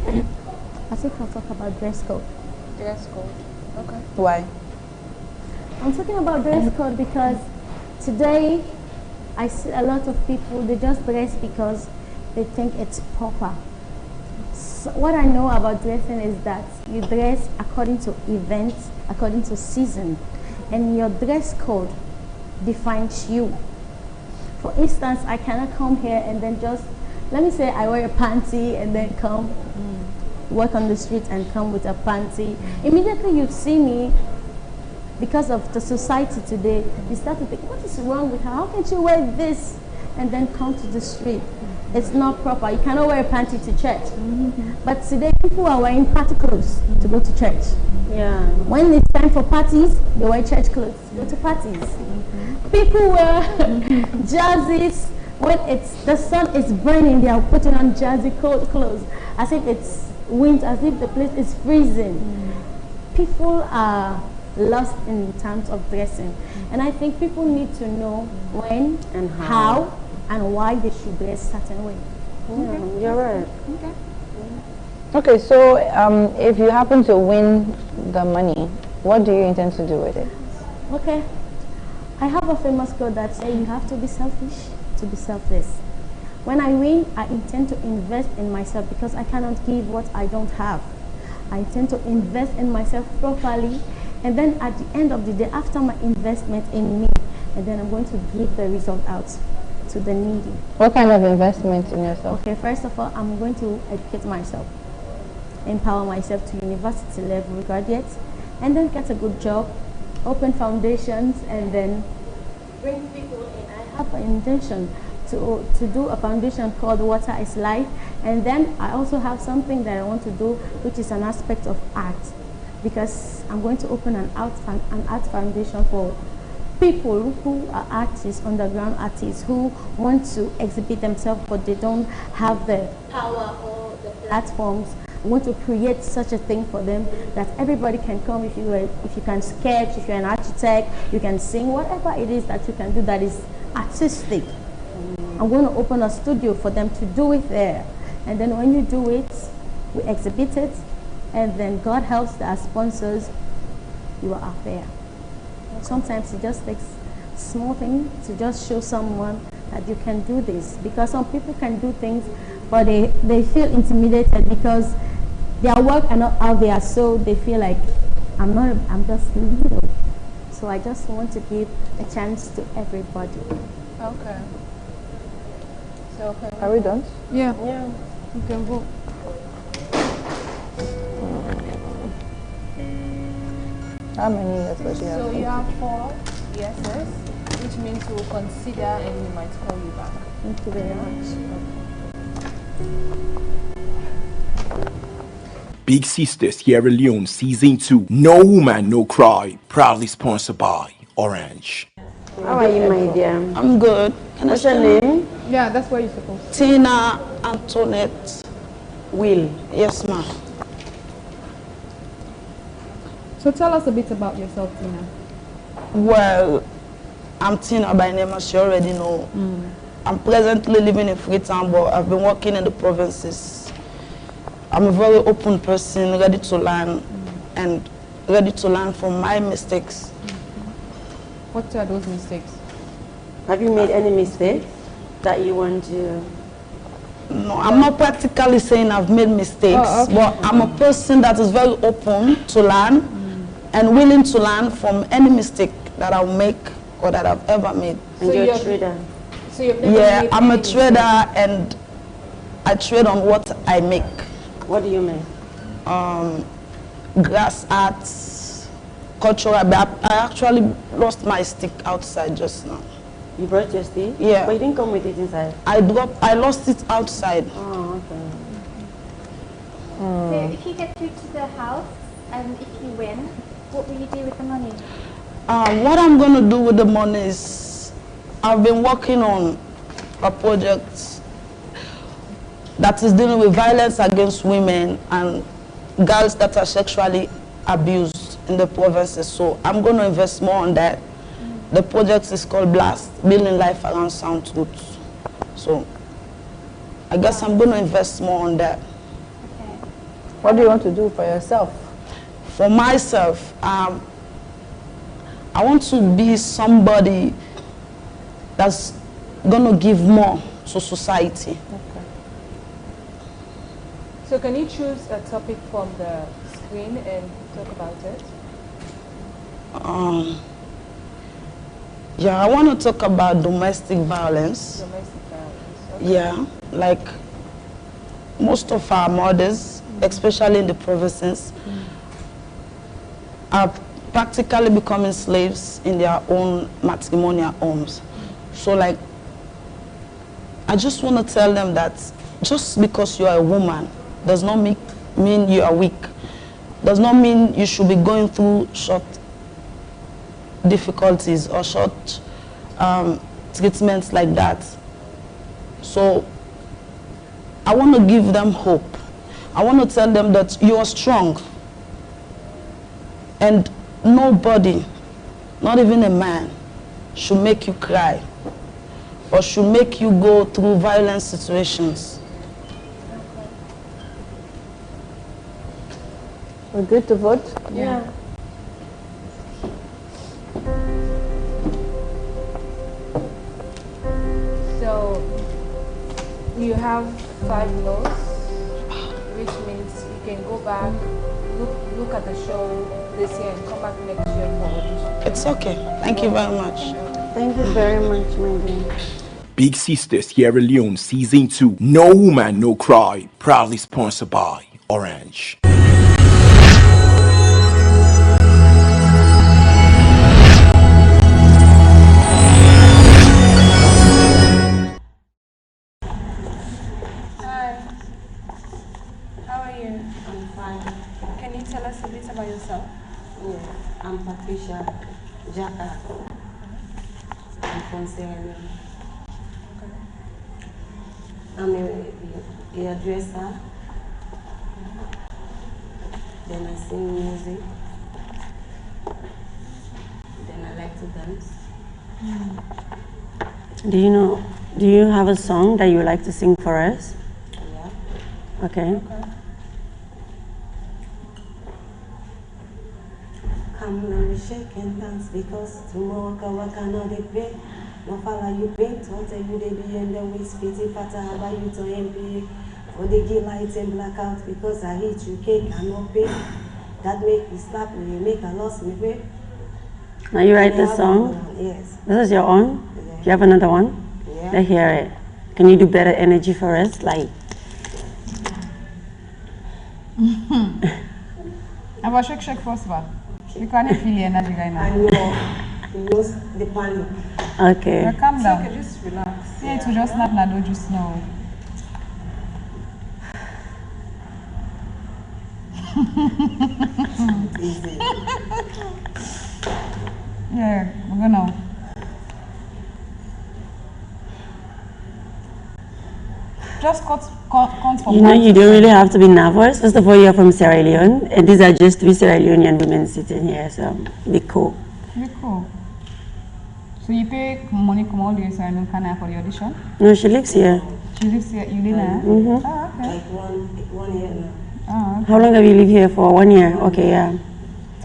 I think I'll talk about dress code. Dress code. Okay. Why? I'm talking about dress code because today I see a lot of people, they just dress because they think it's proper. So what I know about dressing is that you dress according to events, according to season, and your dress code defines you. For instance, I cannot come here and then just, let me say I wear a panty and then come walk on the street and come with a panty. Immediately you see me, because of the society today, you start to think, what is wrong with her? How can she wear this and then come to the street? It's not proper. You cannot wear a panty to church. But today people are wearing party clothes to go to church. Yeah. When it's time for parties, they wear church clothes to go to parties. People wear jerseys. When the sun is burning, they are putting on jersey cold clothes as if it's winter, as if the place is freezing. People are lost in terms of dressing, and I think people need to know when and how and why they should dress certain way. Yeah, you're right. Okay, so if you happen to win the money, what do you intend to do with it? Okay, I have a famous quote that says you have to be selfish to be selfless. When I win, I intend to invest in myself because I cannot give what I don't have. I intend to invest in myself properly, and then at the end of the day, after my investment in me, and then I'm going to give the result out to the needy. What kind of investment in yourself? Okay, first of all, I'm going to educate myself, empower myself to university level graduate, and then get a good job, open foundations, and then bring people in. I have an intention to do a foundation called Water is Life, and then I also have something that I want to do, which is an aspect of art, because I'm going to open an art foundation for people who are artists, underground artists, who want to exhibit themselves but they don't have the power or the platforms. I want to create such a thing for them that everybody can come. If you can sketch, if you're an architect, you can sing, whatever it is that you can do that is artistic. I'm going to open a studio for them to do it there, and then when you do it, we exhibit it, and then God helps our sponsors, you are up there. Sometimes it just takes small things to just show someone that you can do this, because some people can do things but they feel intimidated because their work are not out there, so they feel like I'm just little. So I just want to give a chance to everybody. Okay. So Are we done? Yeah. Yeah. You can vote. How many yeses do you have? you have 4 yeses. which means we will consider and we might call you back. Thank you very much. Big Sister Sierra Leone Season 2. No Woman, No Cry. Proudly sponsored by Orange. How are you, my dear? I'm good. What's your name? Yeah, that's what you're supposed to. Tina Antoinette. Will. Yes, ma'am. So tell us a bit about yourself, Tina. Well, I'm Tina by name, as you already know. I'm presently living in Freetown, but I've been working in the provinces. I'm a very open person, ready to learn, and ready to learn from my mistakes. What are those mistakes? Have you made any mistakes that you want to? No, I'm not practically saying I've made mistakes, Oh, okay. but I'm a person that is very open to learn and willing to learn from any mistake that I'll make or that I've ever made. And you're a trader? So you've never Yeah, made I'm a any trader mistakes? and I trade on what I make. What do you make? Glass arts, cultural. I actually lost my stick outside just now. You brought your stick? Yeah. But you didn't come with it inside? I lost it outside. Oh, okay. So if you get through to the house and if you win, what will you do with the money? What I'm going to do with the money is, I've been working on a project that is dealing with violence against women and girls that are sexually abused in the provinces. So I'm going to invest more on that. The project is called Blast, Building Life Around Sound Truth. So I guess I'm going to invest more on that. Okay. What do you want to do for yourself? For myself, I want to be somebody that's going to give more to society. So can you choose a topic from the screen and talk about it? Yeah, I want to talk about domestic violence. Domestic violence. Okay. Yeah, like most of our mothers, especially in the provinces, are practically becoming slaves in their own matrimonial homes. So like, I just want to tell them that just because you are a woman does not mean you are weak. Does not mean you should be going through short difficulties or short treatments like that. So I want to give them hope. I want to tell them that you are strong. And nobody, not even a man, should make you cry or should make you go through violent situations. We're good to vote? Yeah. So you have 5 no's, which means you can go back, look at the show this year and come back next year for audition. It's okay. Thank you very much. Thank you very much, my dear. Big Sister Sierra Leone Season 2. No Woman, No Cry. Proudly sponsored by Orange. Tell us a bit about yourself. Yeah, I'm Patricia Jaka. I'm from Sierra Leone. I'm a hairdresser. Then I sing music. Then I like to dance. Do you have a song that you would like to sing for us? Yeah. Okay. Come on, shake and dance because tomorrow waka no dey pay. No follow you paint, what you dey be and then we spit it pata about you to MP. For the gill light and blackout because I hit you cake and no pay. That make me slap me, make a loss me pay. Now you write this song? Yes. This is your own? Yeah. Do you have another one? Yeah. Let's hear it. Can you do better energy for us? Like. About shake first one. You can't feel the energy right now. I know. You lost the panic. Okay. Yeah, calm down. Okay, just relax. Yeah, it will just not do just now. Yeah, we're gonna. Just cut from You know, you don't really have to be nervous. First of all, you're from Sierra Leone, and these are just 3 Sierra Leonean women sitting here, so be cool. Be cool. So you pay money come all the way to Canada for the audition? No, she lives here. She lives here. You live there? Mm-hmm. Oh, okay. Like one year now. Oh, okay. How long have you lived here for? 1 year? Okay, yeah.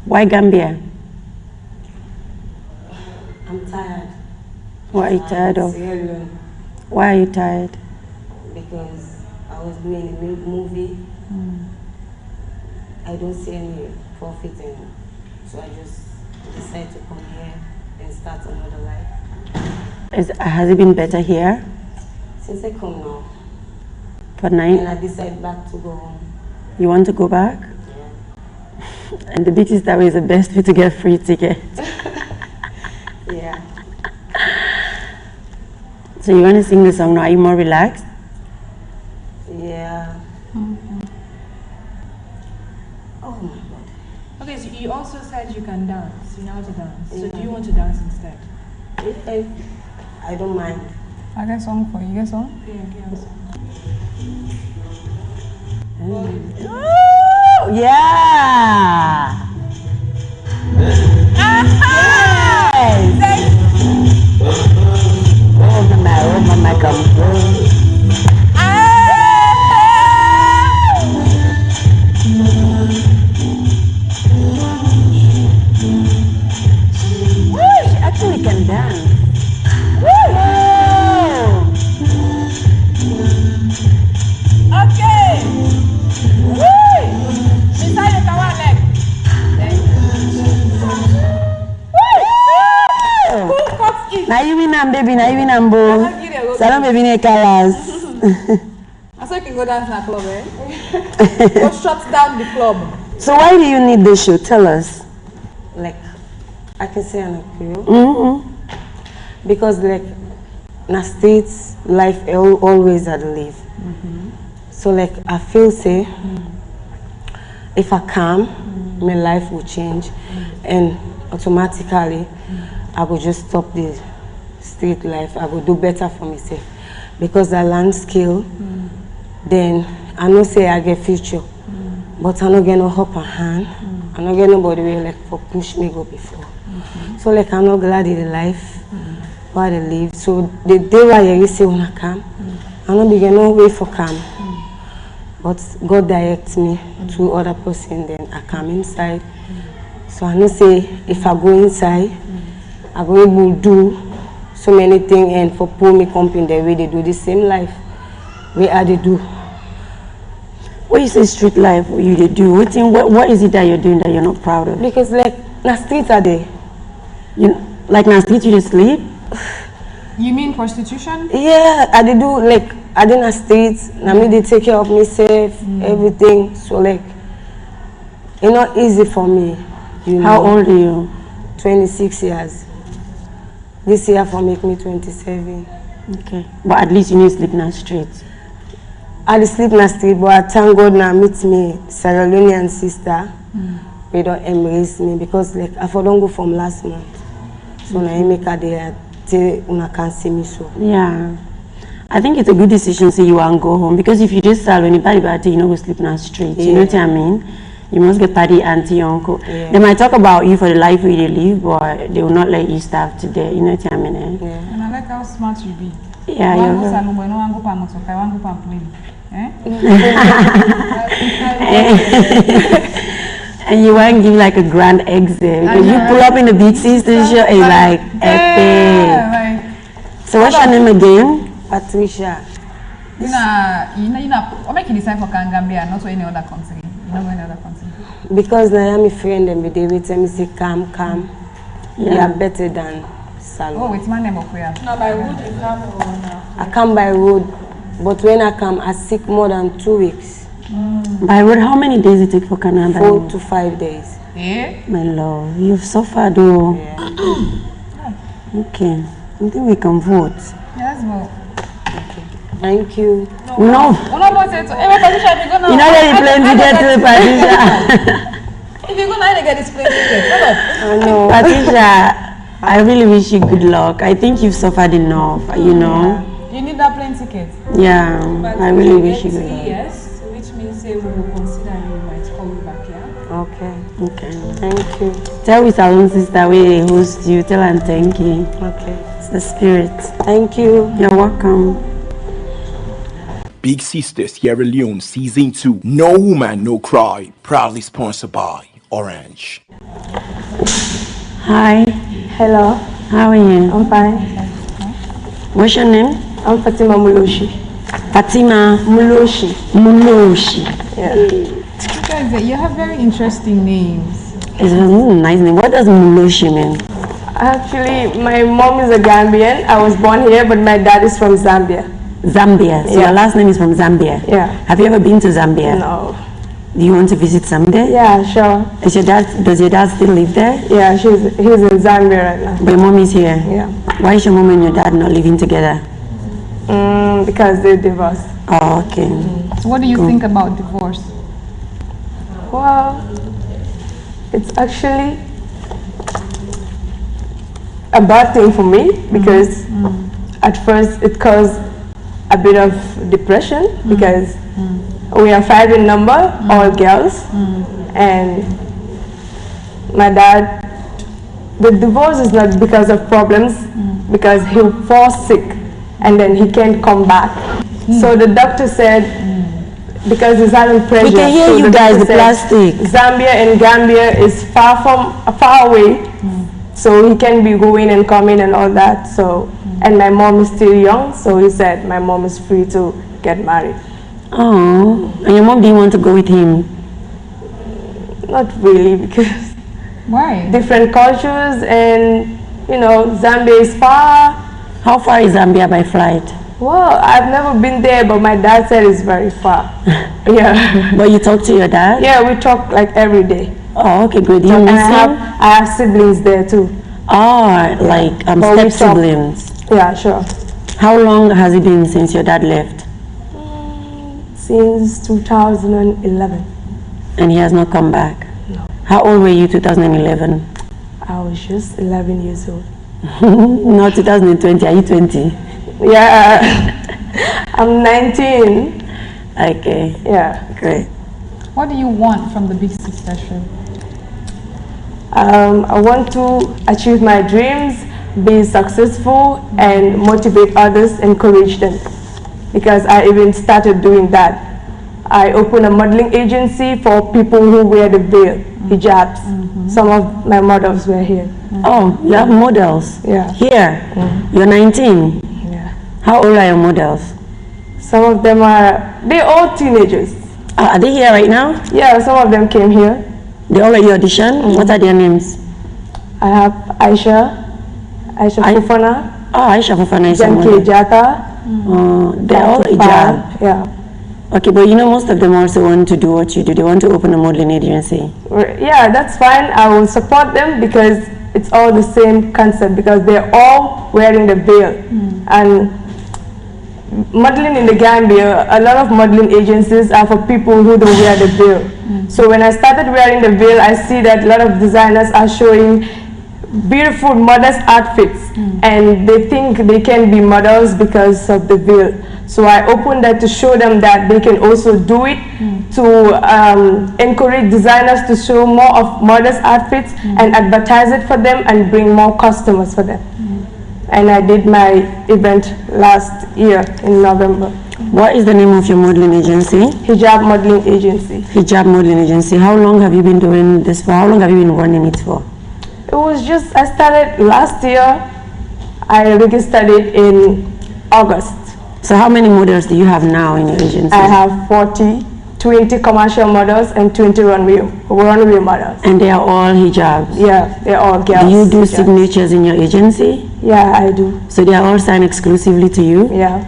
Why Gambia? I'm tired. What are you tired of? Sierra Leone. Why are you tired? Because I was doing a movie. I don't see any profit in it. So I just decided to come here and start another life. Has it been better here? Since I come now. For 9? And I decided back to go home. You want to go back? Yeah. And the Big Sister way is the best way to get free ticket. Yeah. So you want to sing the song now? Are you more relaxed? Yeah. Oh my God. Okay, so you also said you can dance. You know how to dance. So do you want to dance instead? I don't mind. I get song for you. You get song? Yeah, yeah. Oh, yeah! Yes! Oh, mama, come through. She actually can dance. Okay. Woo! Inside the tower leg. Who cuts it? Now you win and baby, now you win and boo. Salam baby ne colors. I saw you can go dance in a club, eh? Go shut down the club. So why do you need this show? Tell us. Like, I can say on a crew. Mm-hmm. Because like, na states life always had to live. So like, I feel say, if I come, my life will change, and automatically, I will just stop the street life. I will do better for myself, because I learn skill. Then I know say I get future, but I don't get no upper hand. I don't get nobody will like for push me go before. So like, I'm not glad in the life where I live. So the day where you say when I come, I don't begin no way for come. But God directs me to other person, then I come inside. So I know say if I go inside, I go able to do so many things, and for pull me come in the way they do the same life where I they do. When you say street life, what you they do? What is it that you're doing that you're not proud of? Because like na street are there. Like na street you just sleep? You mean prostitution? Yeah, I they do like I did na street. Na me they take care of myself, everything. So like, it's not easy for me. You How know. old are you? 26 years. This year for make me 27. Okay, but at least you need to sleep in the street. I sleep in the street, but I thank God now meet me Sierra Leonean sister. They don't embrace me, because like I don't go from last month. So now I make a day till una can't see me so. Yeah. I think it's a good decision say you want to go home, because if you just sell anybody bad, you know, go sleep in the street. You know what I mean? You must get party auntie, uncle. Yeah. They might talk about you for the life where you live, but they will not let you starve today. You know what I mean? Eh? Yeah. And I like how smart you be. Yeah, you you're and you want to give like a grand exit. Because you pull up in the Big Sister show and like, epic. Like, so what's your name again? Patricia. You know, what make you decide for Gambia, not for any other country? You know, any other country? Because I am a friend and they will tell me say come. You are better than Salon. Oh, it's my name of where? No, by road you come or now? I come by road, but when I come, I sick more than 2 weeks. By road, how many days it take for Canada? 4 to 5 days. Yeah? My love, you've suffered though. Yeah. Okay. I think we can vote. Yes, vote. Thank you. No. You know that plenty get to the Patricia. If you're gonna get this plenty get, no. Patricia, I really wish you good luck. I think you've suffered enough, you know. You need that plane ticket. Yeah, but I really wish you good luck. Yes, which means we will consider you might call you back, yeah? Okay. Okay. Thank you. Tell with our own sister we host you. Tell and thank you. Okay. It's the spirit. Thank you. You're welcome. Big Sisters Sierra Leone Season 2. No Woman, No Cry. Proudly sponsored by Orange. Hi. Hello. How are you? I'm fine. What's your name? I'm Fatima Muloshi. Fatima Muloshi. Muloshi. Yeah. Guys, you have very interesting names. It's a nice name. What does Muloshi mean? Actually, my mom is a Gambian. I was born here, but my dad is from Zambia. Zambia. So your last name is from Zambia? Yeah. Have you ever been to Zambia? No. Do you want to visit someday? Yeah, sure. Does your dad still live there? Yeah, he's in Zambia right now. But your mom is here? Yeah. Why is your mom and your dad not living together? Because they divorced. Oh, okay. So what do you think about divorce? Well, it's actually a bad thing for me because at first it caused a bit of depression because we are 5 in number, all girls, and my dad, the divorce is not because of problems, because he falls sick and then he can't come back. So the doctor said, because he's having pressure. We can hear so you guys, the plastic. Zambia and Gambia is far away, so he can be going and coming and all that. So, and my mom is still young, so he said my mom is free to get married. Oh, and your mom didn't want to go with him? Not really, because why? Different cultures, and you know, Zambia is far. How far is Zambia by flight? Well, I've never been there, but my dad said it's very far. Yeah. But you talk to your dad? Yeah, we talk like every day. Oh, okay, good. Do you miss him? I have siblings there too. Oh, like step siblings. Yeah, sure. How long has it been since your dad left? Since 2011. And he has not come back? No. How old were you 2011? I was just 11 years old. Now 2020, are you 20? Yeah, I'm 19. Okay. Yeah. Great. What do you want from the Big Sister show? I want to achieve my dreams, be successful, and motivate others, encourage them. Because I even started doing that. I opened a modeling agency for people who wear the veil, hijabs. Some of my models were here. Oh, you have models? Yeah. Here? You're 19? Yeah. How old are your models? Some of them they're all teenagers. Are they here right now? Yeah, some of them came here. They already auditioned? What are their names? I have Aisha Fufana. Oh, Aisha Fufana is Janki Jata. Oh, they're all hijab. Yeah. Okay, but you know most of them also want to do what you do. They want to open a modeling agency. Yeah, that's fine. I will support them because it's all the same concept, because they're all wearing the veil. And modeling in the Gambia, a lot of modeling agencies are for people who don't wear the veil. So when I started wearing the veil, I see that a lot of designers are showing beautiful modest outfits, and they think they can be models because of the veil. So I opened that to show them that they can also do it, to encourage designers to show more of modest outfits and advertise it for them and bring more customers for them. And I did my event last year in November. What is the name of your modeling agency? Hijab Modeling Agency. Hijab Modeling Agency. How long have you been doing this for? How long have you been running it for? It was just, I started last year. I registered it in August. So how many models do you have now in your agency? I have 20 commercial models and 20 runway models. And they are all hijabs? Yeah, they're all girls. Do you do hijabs. signatures in your agency? Yeah, I do. So they are all signed exclusively to you? Yeah.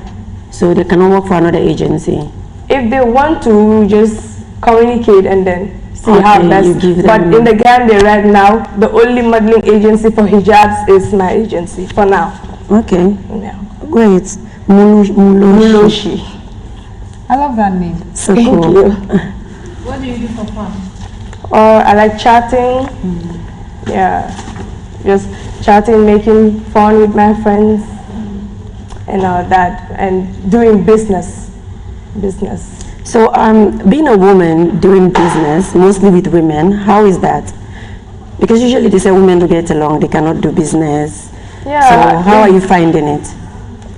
So they cannot work for another agency? If they want to, just communicate and then see how best. You give them but in the Gambia right now, the only modeling agency for hijabs is my agency for now. Okay. Yeah. Great. Muloshi. I love that name. So Thank cool. you. What do you do for fun? I like chatting. Yeah, just chatting, making fun with my friends, and all that, and doing business. So, being a woman doing business, mostly with women, how is that? Because usually they say women don't get along, they cannot do business. Yeah. So, how are you finding it?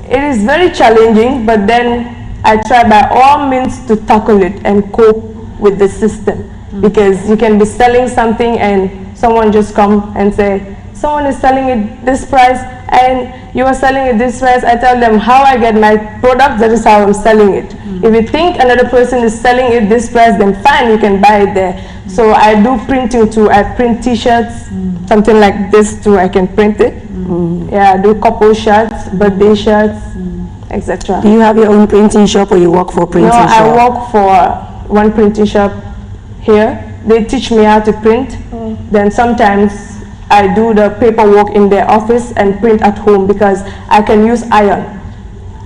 It is very challenging, but then I try by all means to tackle it and cope with the system. Because you can be selling something and someone just come and say, someone is selling it this price and you are selling it this price. I tell them how I get my product, that is how I'm selling it. If you think another person is selling it this price, then fine, you can buy it there. So I do printing too. I print t-shirts, something like this too, I can print it. Yeah, I do couple shirts, birthday shirts, etc. Do you have your own printing shop or you work for a printing shop? No, I work for one printing shop here. They teach me how to print. Then sometimes I do the paperwork in their office and print at home because I can use iron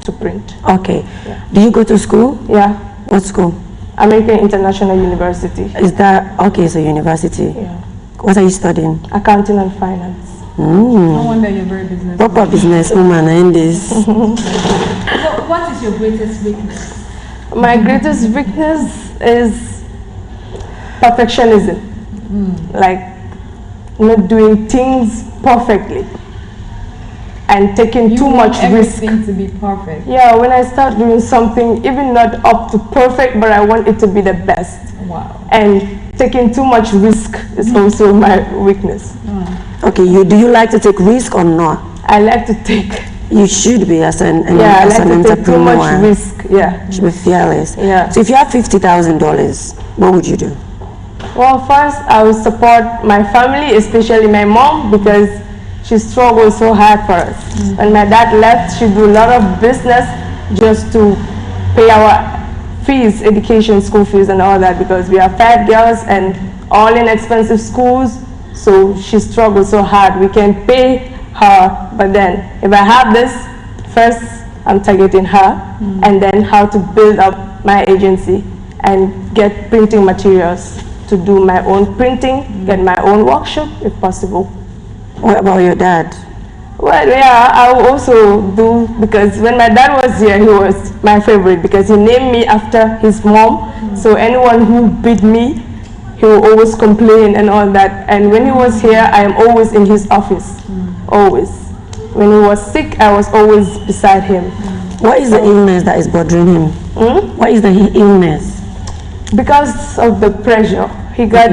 to print. Okay. Yeah. Do you go to school? Yeah. What school? American International University. Is that, okay, so university. Yeah. What are you studying? Accounting and finance. No wonder you're very business. Proper business woman and this. So what is your greatest weakness? My greatest weakness is perfectionism. Like not doing things perfectly and taking too much risk. Everything to be perfect. Yeah, when I start doing something, even not up to perfect, but I want it to be the best. Wow. And taking too much risk is also my weakness. Okay, do you like to take risk or not? I like to take. You should be as an I as like an to take too entrepreneur. much risk. Yeah. You should be fearless. Yeah. So if you have $50,000, what would you do? Well, first I will support my family, especially my mom, because she struggled so hard for us. When my dad left, she do a lot of business just to pay our fees, education, school fees and all that, because we are 5 girls and all in expensive schools. So she struggled so hard. We can pay her, but then if I have this, first I'm targeting her, and then how to build up my agency and get printing materials to do my own printing, get my own workshop if possible. What about your dad? Well, yeah, I will also do, because when my dad was here, he was my favorite because he named me after his mom. So anyone who beat me, he will always complain and all that. And when he was here, I am always in his office, always. When he was sick, I was always beside him. What is the illness that is bothering him? What is the illness? Because of the pressure. He got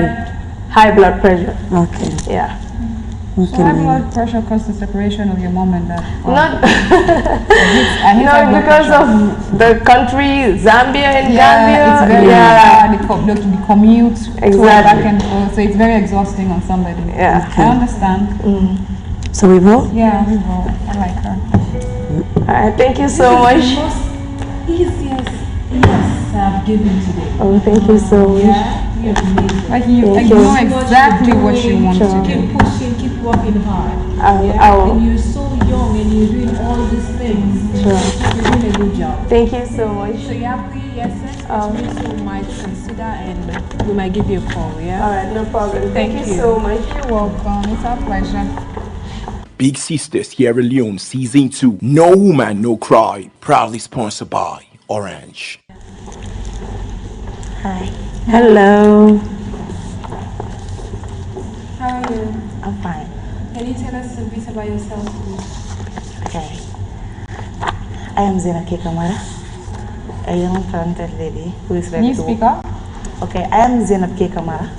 high blood pressure. Okay. Yeah. So high blood pressure caused the separation of your mom and dad? Not No, because of the country, Zambia and Gambia. It's very the commute back and forth, so it's very exhausting on somebody. Yeah. I understand. So we vote? Yeah, we vote. I like her. Alright, thank you so much. This is the most easiest yes I've given today. Oh, thank you so much. Yeah, you're amazing. Like you know exactly what you want to do. Keep pushing, keep working hard. And you're so young and you're doing all these things. You're doing a good job. Thank you so much. So you have 3 yeses, which means you might consider and we might give you a call, yeah? Alright, no problem. Thank you so much. You're welcome. It's our pleasure. Big Sister Sierra Leone Season 2. No Woman, No Cry. Proudly sponsored by Orange. Hi. Hello. How are you? I'm fine. Can you tell us a bit about yourself, please? Okay. I am Zena K. Kamara, a young talented lady who is ready Can you speak up? Okay, I am Zena K. Kamara,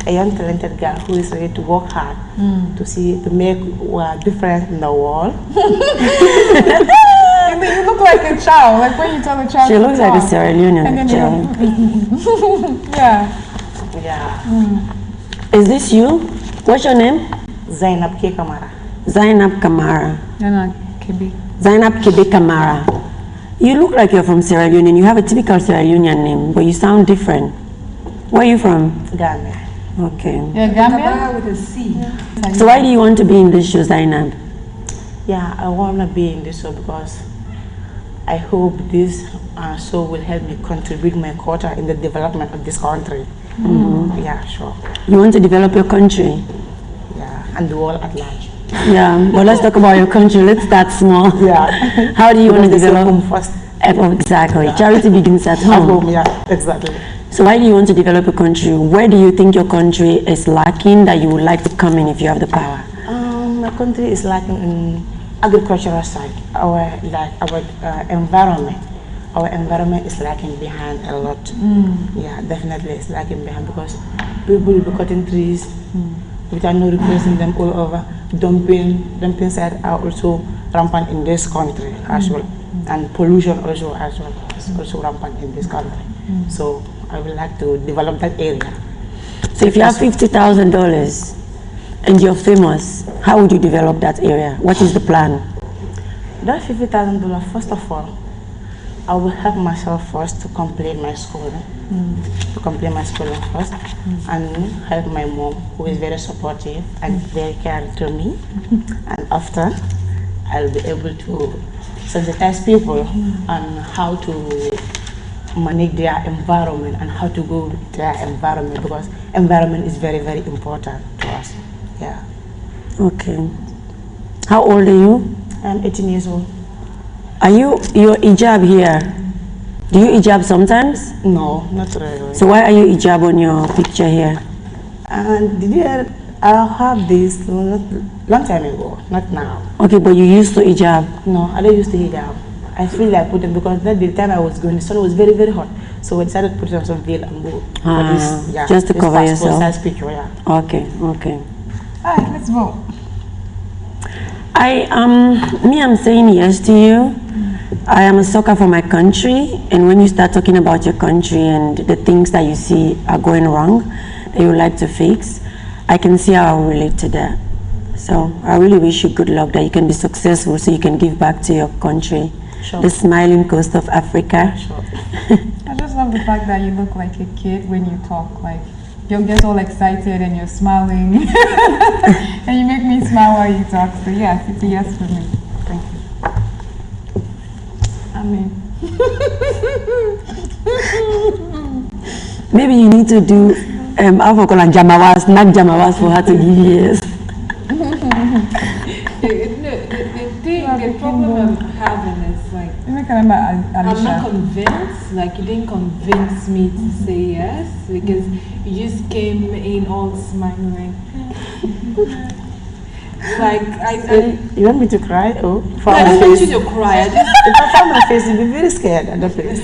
a young talented girl who is ready to work hard to make a difference in the world. You look like a child, like when you tell a child. She looks like a Sierra Leonean child. Yeah. Is this you? What's your name? Zainab K. Kamara. Zainab Kamara. Kibi. Zainab Kibi Kamara. You look like you're from Sierra Leone. You have a typical Sierra Leonean name, but you sound different. Where are you from? Gambia. Okay. Yeah, Gambia with a C. So why do you want to be in this show, Zainab? Yeah, I want to be in this show because I hope this show will help me contribute my quota in the development of this country. Yeah, sure. You want to develop your country? Yeah, and the world at large. Yeah, but let's talk about your country. Let's start small. Yeah. How do you want to develop? Home first. Exactly. Yeah. Charity begins at home. At home, yeah, exactly. So why do you want to develop a country? Where do you think your country is lacking that you would like to come in if you have the power? My country is lacking in agricultural side. Our environment. Our environment is lacking behind a lot. Yeah, definitely it's lacking behind because people will be cutting trees without no replacing them all over. Dumping side are also rampant in this country as well. And pollution also as well is also rampant in this country. So I would like to develop that area. So if you have $50,000 and you're famous, how would you develop that area? What is the plan? That $50,000, first of all, I will help myself first to complete my school. To complete my schooling first, and help my mom, who is very supportive and very caring to me. And after, I'll be able to sensitize people on how to manage their environment and how to go with their environment, because environment is very, very important to us. Yeah. Okay. How old are you? I'm 18 years old. Are your hijab here? Do you hijab sometimes? No, not really. So why are you hijab on your picture here? And I have this long time ago, not now. Okay, but you used to hijab? No, I don't used to hijab. I feel like put them because that the time I was going, the sun was very, very hot. So I decided to put on some veil and go. Just to cover yourself? Size picture, yeah. Okay, okay. All right, let's vote. I'm saying yes to you. I am a sucker for my country, and when you start talking about your country and the things that you see are going wrong that you would like to fix, I can see how I will relate to that. So I really wish you good luck, that you can be successful so you can give back to your country. Sure. The smiling coast of Africa. Sure. I just love the fact that you look like a kid when you talk. Like, you're just all excited and you're smiling. And you make me smile while you talk. So yes, it's a yes for me. Thank you. Amen. Maybe you need to do jamawas, not jamawas for her to give yes. The problem I'm having is like, I'm not convinced. Like, you didn't convince me to say yes because you just came in all smiling. Like, you want me to cry? Oh, I don't want you to cry. If I found my face, you'd be very scared at the place.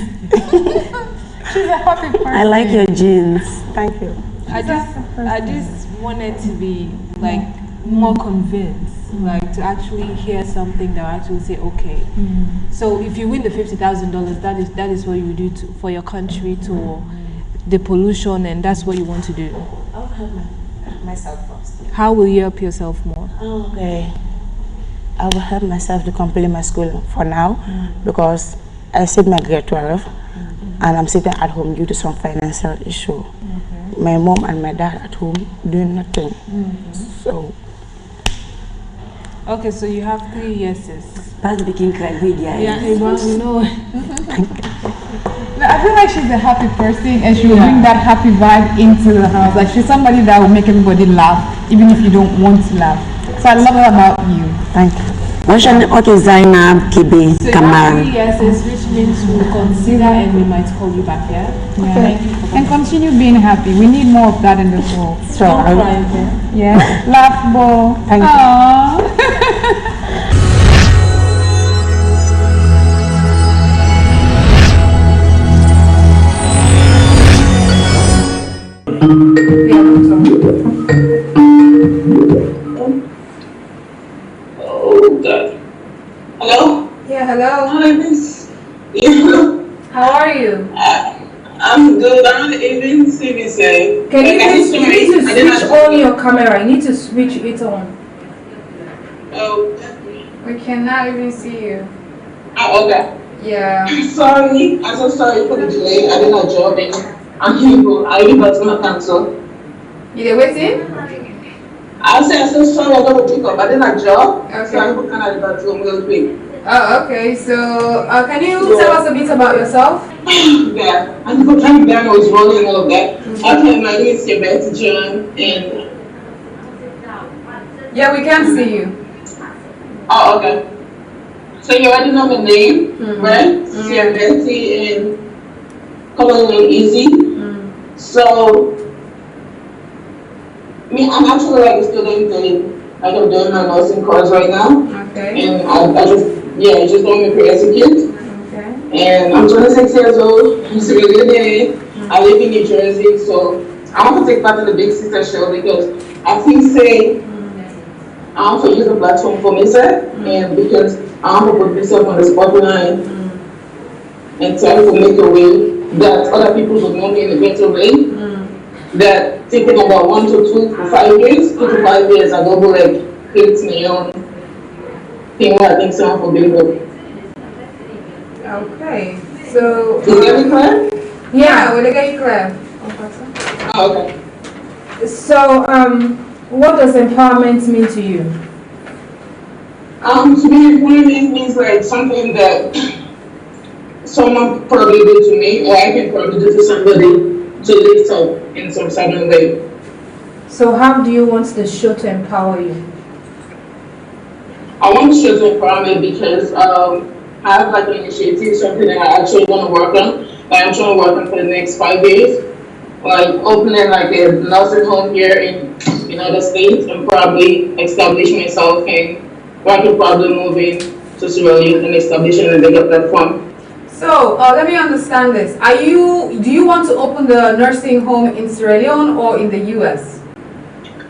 She's a happy person. I like your jeans. Thank you. I just wanted to be like more convinced, like to actually hear something that will actually say, okay. So if you win the $50,000, that is what you do for your country, to the pollution, and that's what you want to do. I'll help myself first. How will you help yourself more? Okay. I will help myself to complete my school for now because I said my grade 12 and I'm sitting at home due to some financial issue. My mom and my dad at home doing nothing. So. Okay, so you have 3 yeses. That's making cry with Yeah, well, we know. I feel like she's a happy person and she will bring that happy vibe into the house. Like, she's somebody that will make everybody laugh, even if you don't want to laugh. So I love that about you. Thank you. What's your name? Okay, Zainab Kibi So Kamara. you have 3 yeses, which means we'll consider and we might call you back, yeah? Okay. And continue being happy. We need more of that in this world. Sure. Don't cry, okay? Yeah. Laughable. Thank you. Oh, God. Hello? Yeah, hello. Hi, Miss. How are you? I'm good. I don't even see me say. Can you please switch on your camera? You need to switch it on. Oh. We cannot even see you. Oh, okay. Yeah. Sorry. I'm so sorry for the delay. I did not job and I'm here. I really got to my cancel. You there waiting? I'll say I'm so sorry I got to pick up. I did a job, so I'm kind of about to go real quick. Oh, okay. So, can you tell us a bit about yourself? Yeah, I'm going to down. I was rolling all of that. Okay, my name is Betty John, and yeah, we can see you. Oh, okay. So you already know my name, right? Betty and common name Easy. So I'm actually like a student in I'm doing my nursing course right now. Okay. And I just got my career ticket. Okay. And I'm 26 years old. It's a regular day. I live in New Jersey, so I want to take part in the Big Sister show because I think I want to use the platform for myself, and because I want to put myself on the spotlight and try to make a way that other people will know me in a better way. That taking about 1 to 2 to 5 years, 2 to 5 years, I go like create my own thing where I think someone will build up. Okay. So. Is that clear? Yeah, we'll get you clear. Oh, okay. So, what does empowerment mean to you? To me, empowerment means like something that someone probably do to me, or I can probably do to somebody to lift up in some certain way. So how do you want the show to empower you? I want the show to empower me because I have like an initiative, something that I actually want to work on. I'm trying to work on for the next 5 years. Like opening like a nursing home here in United States and probably establish myself and where I could probably move in to Sierra Leone and establishing a bigger platform. So let me understand this. Do you want to open the nursing home in Sierra Leone or in the US?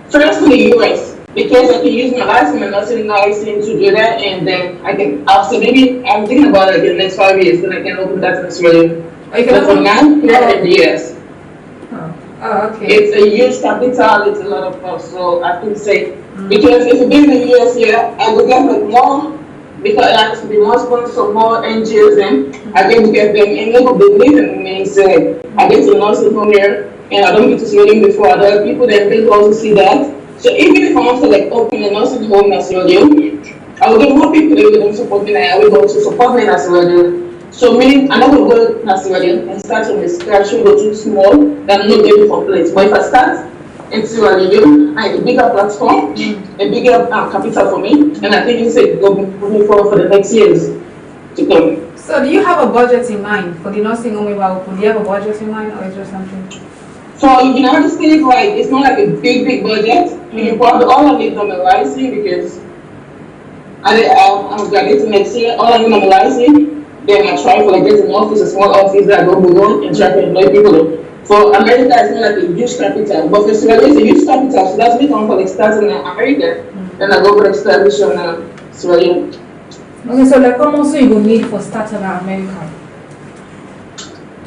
First in the US, because I can use my license, my nursing license to do that, and then I can after maybe I'm thinking about it in the next 5 years, then I can open that in Sierra Leone. But for now, here in the US. Oh, okay. It's a huge capital, it's a lot of cost, so I can say because if you be in the US here, I will get like more. Because I have to be more sponsor, more NGOs, and I get to get them, and they will believe in me. So I get to nursing home here, and I don't get to see them before other people. Then they also see that. So even if I want to like open a nursing home in Sierra Leone, I will get more people that will support me, and I will go to support me in Sierra Leone. So meaning I'm not going to go to Sierra Leone and start from the scratch, go too small, that I'm not getting complete. But if I start in Sierra Leone, I have a bigger platform, a bigger capital for me, and I think it's moving forward for the next years to come. So do you have a budget in mind for the nursing home? Do you have a budget in mind, or is there something? So in United States, like it's not like a big budget. You probably all I need is my license because I'm graduating next year. All I need is my license. Then I try for like getting an office, a small office that I go on and try to employ people. For America, it's not like a huge capital, but for Sierra Leone, it's a huge capital. So that's me coming for like starting in America, then I go for establishing Sierra Leone. Okay, so like how much you will need for starting in America?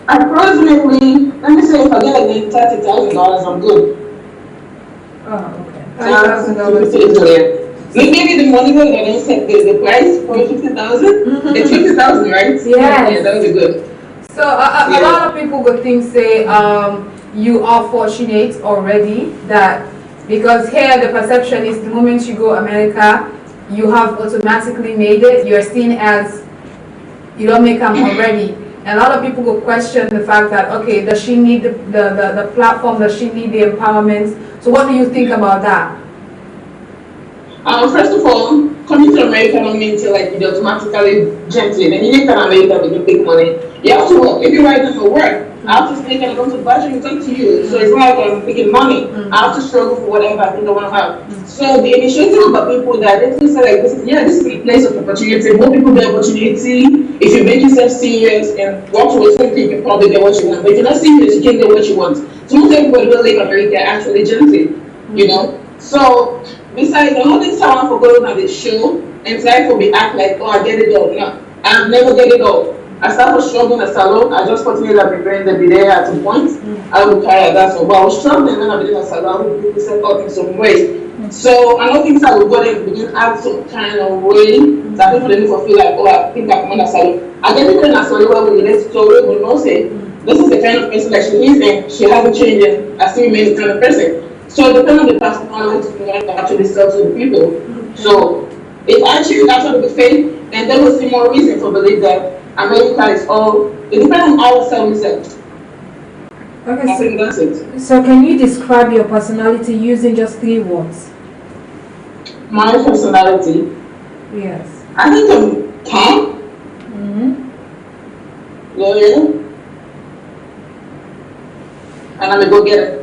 Approximately, let me say if I get like $30,000, I'm good. Oh, okay. $30,000. Maybe the money that I said the price for 50,000. It's 50,000, right? Yes. Yeah, that would be good. So a lot of people would think, say, you are fortunate already that because here the perception is the moment you go America, you have automatically made it. You're seen as you don't make them already. And a lot of people will question the fact that okay, does she need the platform? Does she need the empowerment? So what do you think about that? First of all, coming to America don't mean to like you automatically gently. Then you need to America with big money. You have to work. If you're right for work, I have to stay and come to the budget and come to you. So it's not like I'm making money. I have to struggle for whatever I think I want to have. So the initiative about people that they say like this is a place of opportunity. More people get opportunity. If you make yourself serious and work towards something, you can probably get what you want. But if you're not serious, you can't get what you want. So most everybody will leave America actually gently, you know. So besides, the only thing I want for going on this show and try for me act like, oh, I get it all. No, I've never get it all. I started struggling at salon. I just continued to be preparing to be there at some point. I would carry that. So, but I was struggling when I was in a salon. I would be set up in some ways. So I don't think I would go there and begin act some kind of way that people didn't feel like, oh, I think I'm in a salon. I get people in a salon where we relate to story, we know say, this is the kind of person that she is and she hasn't changed and I still remain the kind of person. So depending on the personality, you actually sell to the people. So if I choose actually the faith, then there will see more reason to believe that America is all. It depends on how we sell ourselves. Okay, I think that's it. So can you describe your personality using just 3 words? My personality. Yes. I think I'm calm. Loyal. And I'm a go-getter.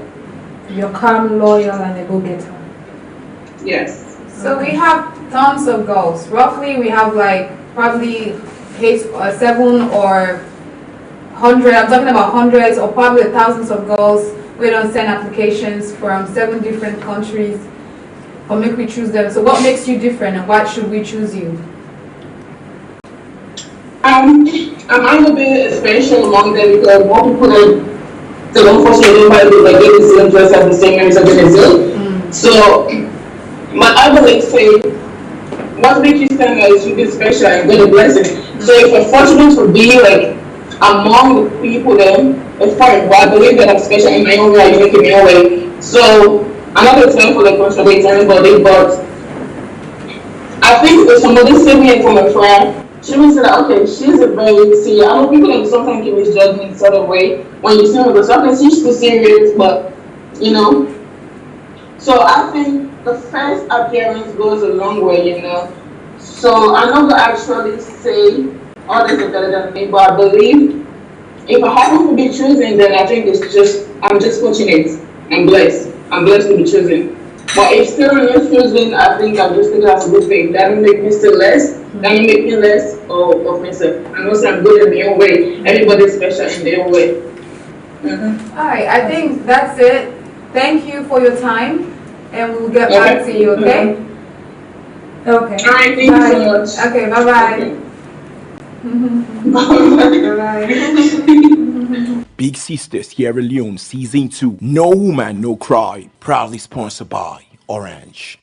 You're calm, loyal, and a go-getter. Yes. So we have tons of girls. Roughly, we have like probably 8 or 7 or 100. I'm talking about hundreds or probably thousands of girls. We don't send applications from 7 different countries, or make we choose them. So what makes you different, and why should we choose you? I'm a bit special among them because more people that unfortunately might be like getting the same dress have the same names as them. So, but I believe say what makes you stand out is you be special and get a blessing. So if you're fortunate to be like among the people then it's fine. Well, I believe that I'm special in my own way, unique in my own way. So I'm not going to stand for like contradict anybody, but I think if somebody see me from a friend, she will say that okay, she's a very see. I know people that sometimes can misjudge me in sort of way when you see me because sometimes she's too serious, but you know. So I think the first appearance goes a long way, you know. So I'm not gonna actually say others are better than me, but I believe if I happen to be chosen, then I think it's just I'm just fortunate. I'm blessed. I'm blessed to be chosen. But if still I'm not chosen, I think I'm just thinking that's a good thing. That will make me still less. That will make me less of myself. And also I'm good in my own way. Everybody's special in their own way. Alright, I think that's it. Thank you for your time, and we'll get back to you, okay? Okay. Alright, thank you so much. Okay, bye-bye. Bye-bye. Big Sister Sierra Leone Season 2. No Woman, No Cry. Proudly sponsored by Orange.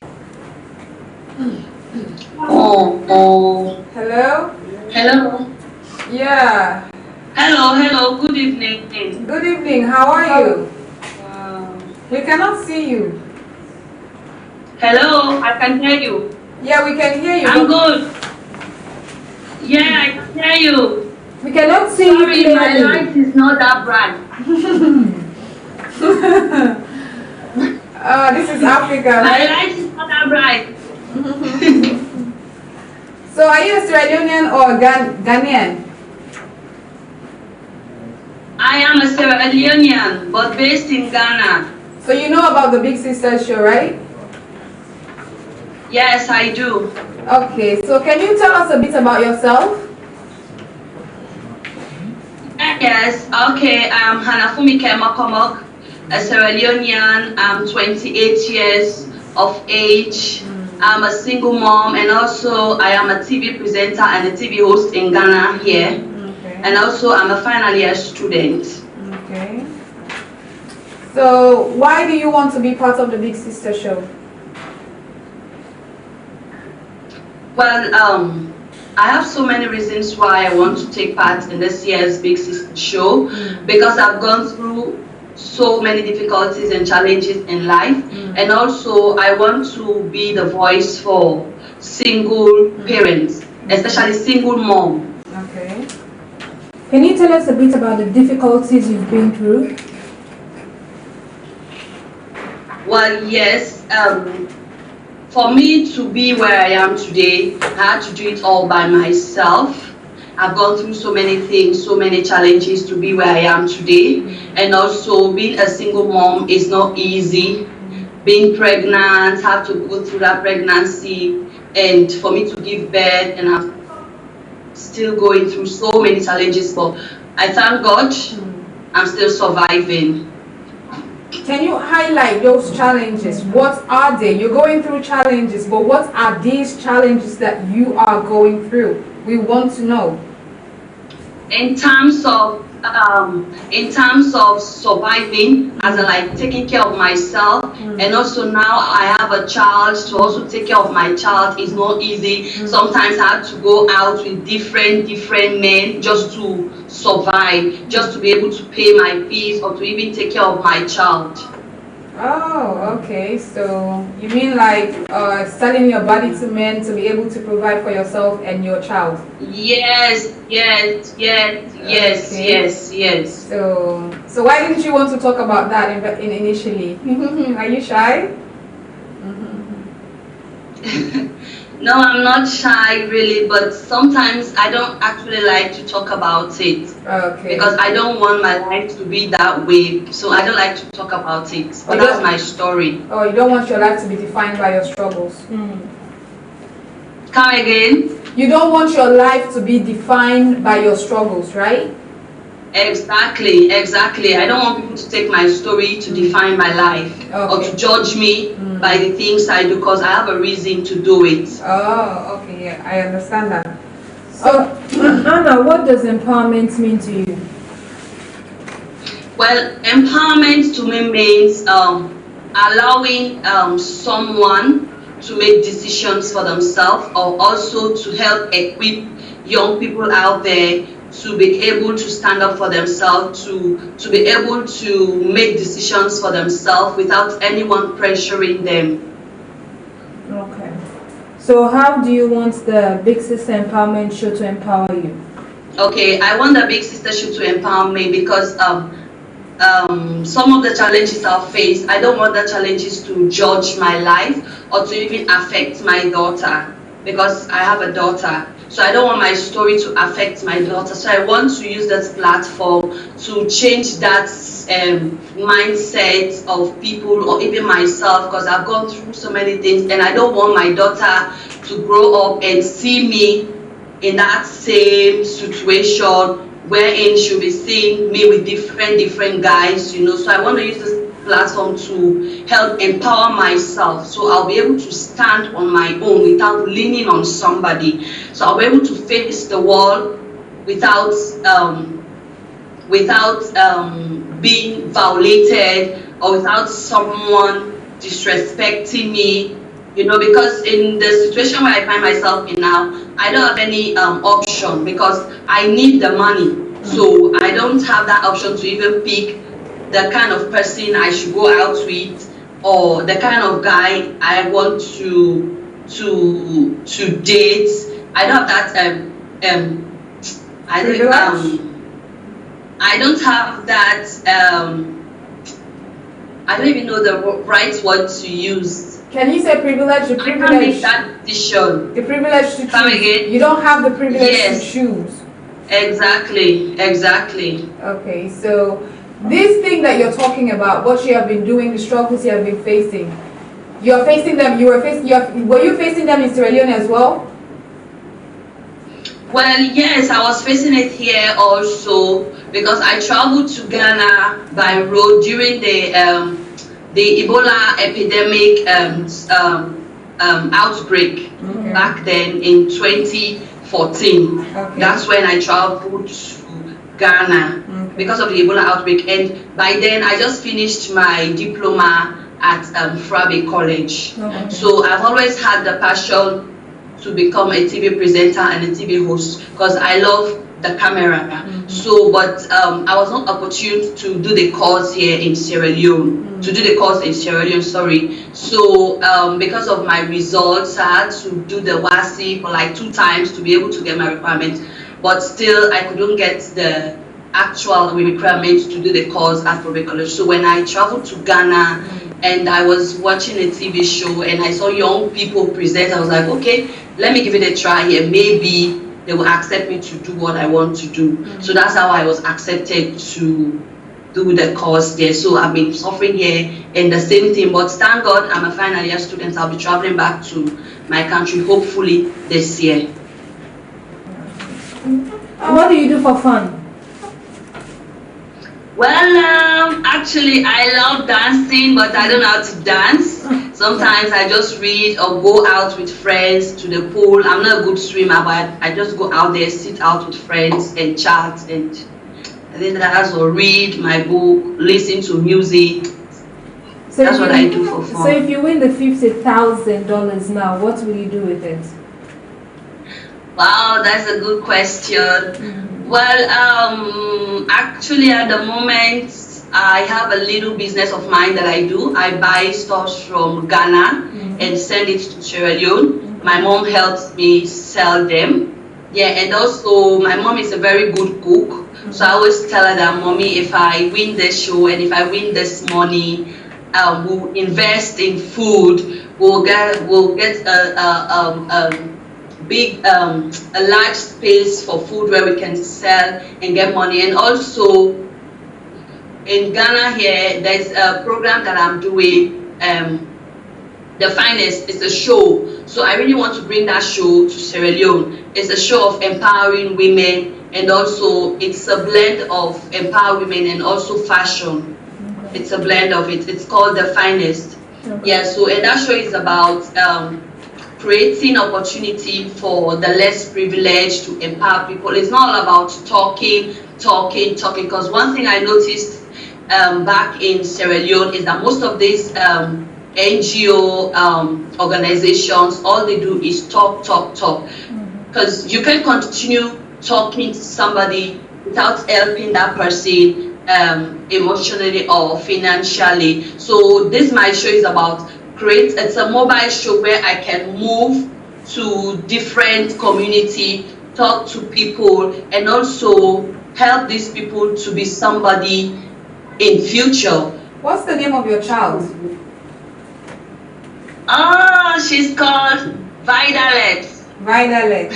Oh. Hello? Hello. Yeah. Hello. Good evening. Good evening. How are you? Wow. We cannot see you. Hello. I can hear you. Yeah, we can hear you. I'm good. Yeah, I can hear you. We cannot see Sorry, you. my light is not that bright. This is Africa, My right? light is not that bright. So are you a Sierra Leonean or Ghanaian? I am a Sierra Leonean, but based in Ghana. So you know about the Big Sisters show, right? Yes, I do. Okay, so can you tell us a bit about yourself? Yes, okay. I'm Hanafumi Kemakomok, a Sierra Leonean. I'm 28 years of age. I'm a single mom, and also I am a TV presenter and a TV host in Ghana here. Okay. And also I'm a final year student. Okay. So why do you want to be part of the Big Sister show? Well, I have so many reasons why I want to take part in this year's Big Sister show, because I've gone through so many difficulties and challenges in life, and also I want to be the voice for single parents, especially single mom. Okay. Can you tell us a bit about the difficulties you've been through? Well, yes. For me to be where I am today, I had to do it all by myself. I've gone through so many things, so many challenges to be where I am today. And also being a single mom is not easy. Being pregnant, have to go through that pregnancy, and for me to give birth, and I'm still going through so many challenges, but I thank God I'm still surviving. Can you highlight those challenges? What are they? You're going through challenges, but what are these challenges that you are going through? We want to know. In terms of surviving, as in like taking care of myself, and also now I have a child, to also take care of my child is not easy. Sometimes I have to go out with different men just to survive, just to be able to pay my fees or to even take care of my child. Oh, okay. So you mean like selling your body to men to be able to provide for yourself and your child? Yes, yes, yes, yes, Okay. yes, yes. So why didn't you want to talk about that initially? Are you shy? No, I'm not shy really, but sometimes I don't actually like to talk about it. Okay. Because I don't want my life to be that way, so I don't like to talk about it. But that's my story. Oh, you don't want your life to be defined by your struggles. Come again? You don't want your life to be defined by your struggles, right? Exactly, exactly. I don't want people to take my story to define my life or to judge me by the things I do, because I have a reason to do it. Oh, okay, yeah, I understand that. So, Anna, what does empowerment mean to you? Well, empowerment to me means allowing someone to make decisions for themselves, or also to help equip young people out there to be able to stand up for themselves, to be able to make decisions for themselves without anyone pressuring them. Okay. So how do you want the Big Sister Empowerment Show to empower you? Okay, I want the Big Sister Show to empower me because some of the challenges I've faced, I don't want the challenges to judge my life or to even affect my daughter, because I have a daughter. So I don't want my story to affect my daughter. So I want to use this platform to change that mindset of people, or even myself, because I've gone through so many things, and I don't want my daughter to grow up and see me in that same situation wherein she'll be seeing me with different guys, you know. So I want to use this platform to help empower myself, so I'll be able to stand on my own without leaning on somebody. So I'll be able to face the world without being violated, or without someone disrespecting me, you know, because in the situation where I find myself in now, I don't have any option, because I need the money. So I don't have that option to even pick the kind of person I should go out with, or the kind of guy I want to date. I don't have that I don't have that I don't even know the right word to use. Can you say privilege? The privilege. I can't make that decision. The privilege to Come choose. again? You don't have the privilege Yes. to choose. Exactly, exactly. Okay, so this thing that you're talking about, what you have been doing, the struggles you have been facing, you're facing them. Were you facing them in Sierra Leone as well? Well, yes, I was facing it here also, because I traveled to Ghana by road during the Ebola epidemic outbreak back then in 2014. Okay. That's when I traveled to Ghana because of the Ebola outbreak, and by then I just finished my diploma at Frabe College. Okay. So I've always had the passion to become a TV presenter and a TV host, because I love the camera. So, but I was not opportune to do the course here in Sierra Leone, sorry. So, because of my results, I had to do the WASI for like 2 times to be able to get my requirements, but still I couldn't get the actual requirements to do the course at Frabe College. So when I traveled to Ghana and I was watching a TV show and I saw young people present, I was like, okay, let me give it a try here. Maybe they will accept me to do what I want to do. So that's how I was accepted to do the course there. So I've been suffering here in the same thing, but thank God I'm a final year student. I'll be traveling back to my country hopefully this year. What do you do for fun? Well, actually, I love dancing, but I don't know how to dance. Sometimes I just read or go out with friends to the pool. I'm not a good swimmer, but I just go out there, sit out with friends and chat, and then that's or read my book, listen to music. So that's what I do for fun. So if you win the $50,000 now, what will you do with it? Wow, that's a good question. Well, actually at the moment, I have a little business of mine that I do. I buy stuff from Ghana and send it to Sierra Leone. My mom helps me sell them. Yeah, and also my mom is a very good cook. So I always tell her that, Mommy, if I win this show and if I win this money, we'll invest in food. We'll get a large space for food where we can sell and get money. And also in Ghana here, there's a program that I'm doing. The Finest is a show. So I really want to bring that show to Sierra Leone. It's a show of empowering women, and also it's a blend of empower women and also fashion. It's a blend of it. It's called The Finest. Yeah, so and that show is about creating opportunity for the less privileged to empower people. It's not all about talking, because one thing I noticed back in Sierra Leone is that most of these NGO organizations, all they do is talk. Because you can continue talking to somebody without helping that person emotionally or financially. So this my show is about it's a mobile show where I can move to different community, talk to people, and also help these people to be somebody in future. What's the name of your child? Oh, she's called Vidalex. Vidalex.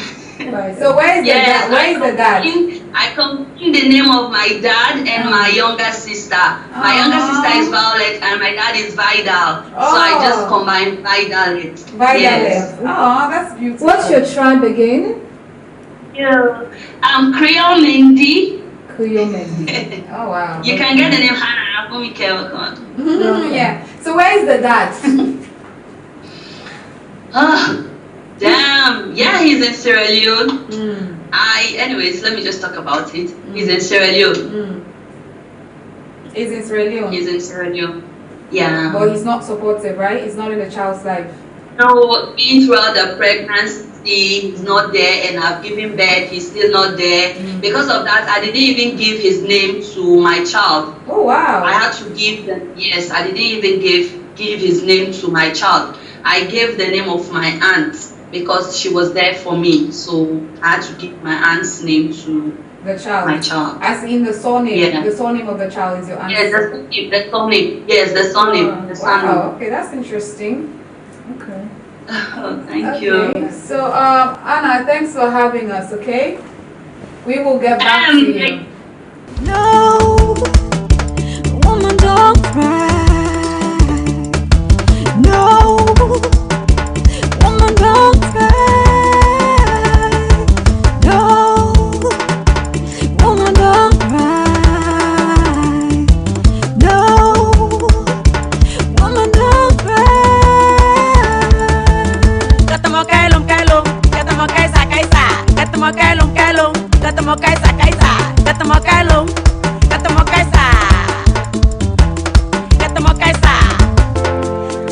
So where is the dad? Where is the dad? I combine the name of my dad and my younger sister. My younger sister is Violet and my dad is Vidal. So I just combine Vidalex. Vidalex. Yes. Oh, that's beautiful. What's your tribe again? Yeah. Creole Mendy. Creole Mendy. Oh wow. You can get the name Hannah. Yeah. So where is the dad? Damn. Yeah, he's in Sierra Leone. Anyways, let me just talk about it. He's in Sierra Leone. He's in Sierra Leone? He's in Sierra Leone. Yeah. But he's not supportive, right? He's not in the child's life. No, being throughout the pregnancy, he's not there, and I've given birth, he's still not there. Because of that, I didn't even give his name to my child. Oh wow. I had to give them, yes, I didn't even give his name to my child. I gave the name of my aunt because she was there for me. So I had to give my aunt's name to the child. My child. As in the surname. Yeah. The surname of the child is your aunt's. Yes, the surname. Yes, the surname. Wow. Okay, that's interesting. Okay. Oh, thank you. So Anna, thanks for having us. Okay, we will get back to you. No, woman, don't cry. No, woman, don't cry. No, woman, don't cry. No, woman, don't cry. Katamo kailum kailum, katamo kaisa kaisa, katamo kailum kailum, katamo kaisa kaisa, katamo kailum, katamo kaisa, katamo kaisa.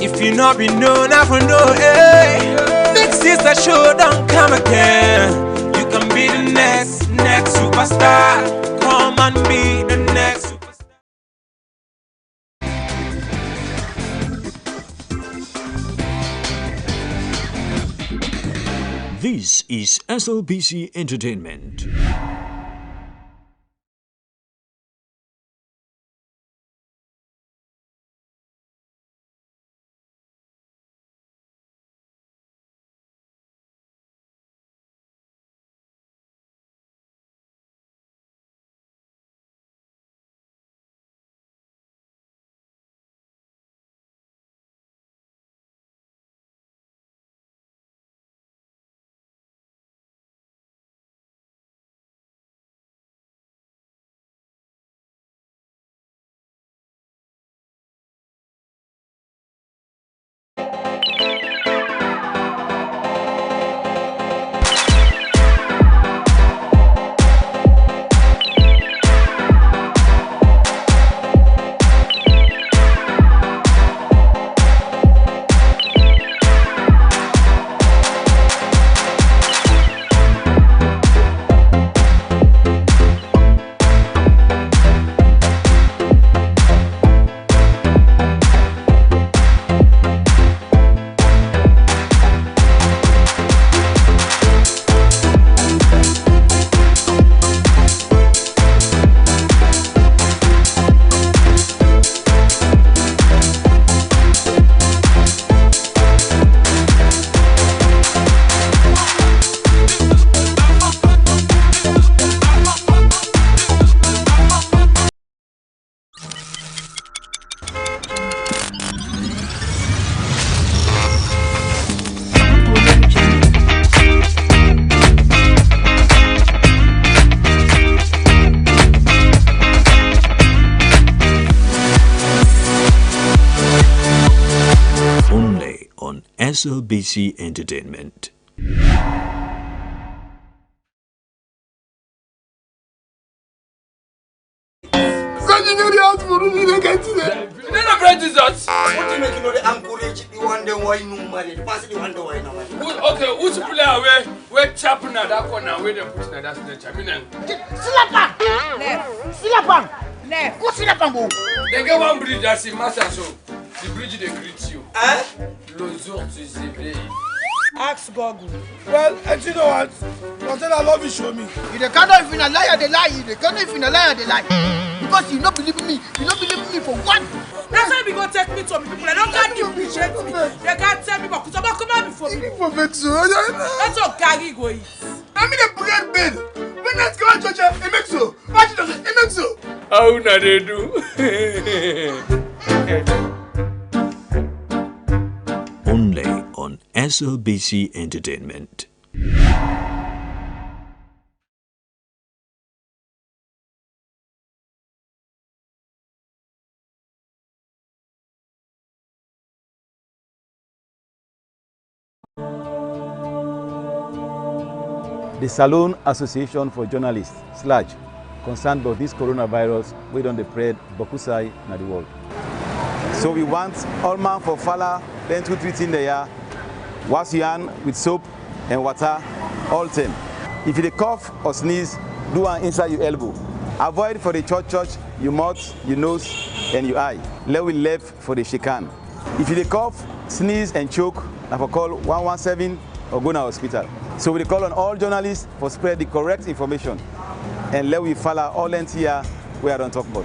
If you not be known, I for know, hey. Big sister show don't come again. You can be the next superstar. Come and be the next superstar. This is SLBC Entertainment. SLBC Entertainment. Okay, which player where chapping at that corner where they put in that snatch? I mean, Silapan! Silapan! Go Silapan, go! They get one bridge that's in Master, so the bridge they greet you. Eh? L'ozur tu zébé. Ask Google. Well, and you know what? Until I love you, show me. If they cannot, if you're a liar, they lie. If they cannot, if you're a liar, they lie. Because you don't believe me. You don't believe me for what? That's why we go take me to people. They don't can't appreciate me. They can't tell me, but come on before me. That's what Gary go eat. I mean, the bread bed. When that's going to church, it makes so. What does it make so? How na they do? Only on SLBC Entertainment. The Salon Association for Journalists, SLAJ, concerned about this coronavirus, we don't spread Bokusai in the world. So we want all man for Fala, then 2 3 in the year, wash your hand with soap and water, all 10. If you cough or sneeze, do one inside your elbow. Avoid for the church, your mouth, your nose, and your eye. Let we left for the shakan. If you cough, sneeze, and choke, I for call 117 or go to hospital. So we call on all journalists for spread the correct information and let we follow all ends here we are on top about.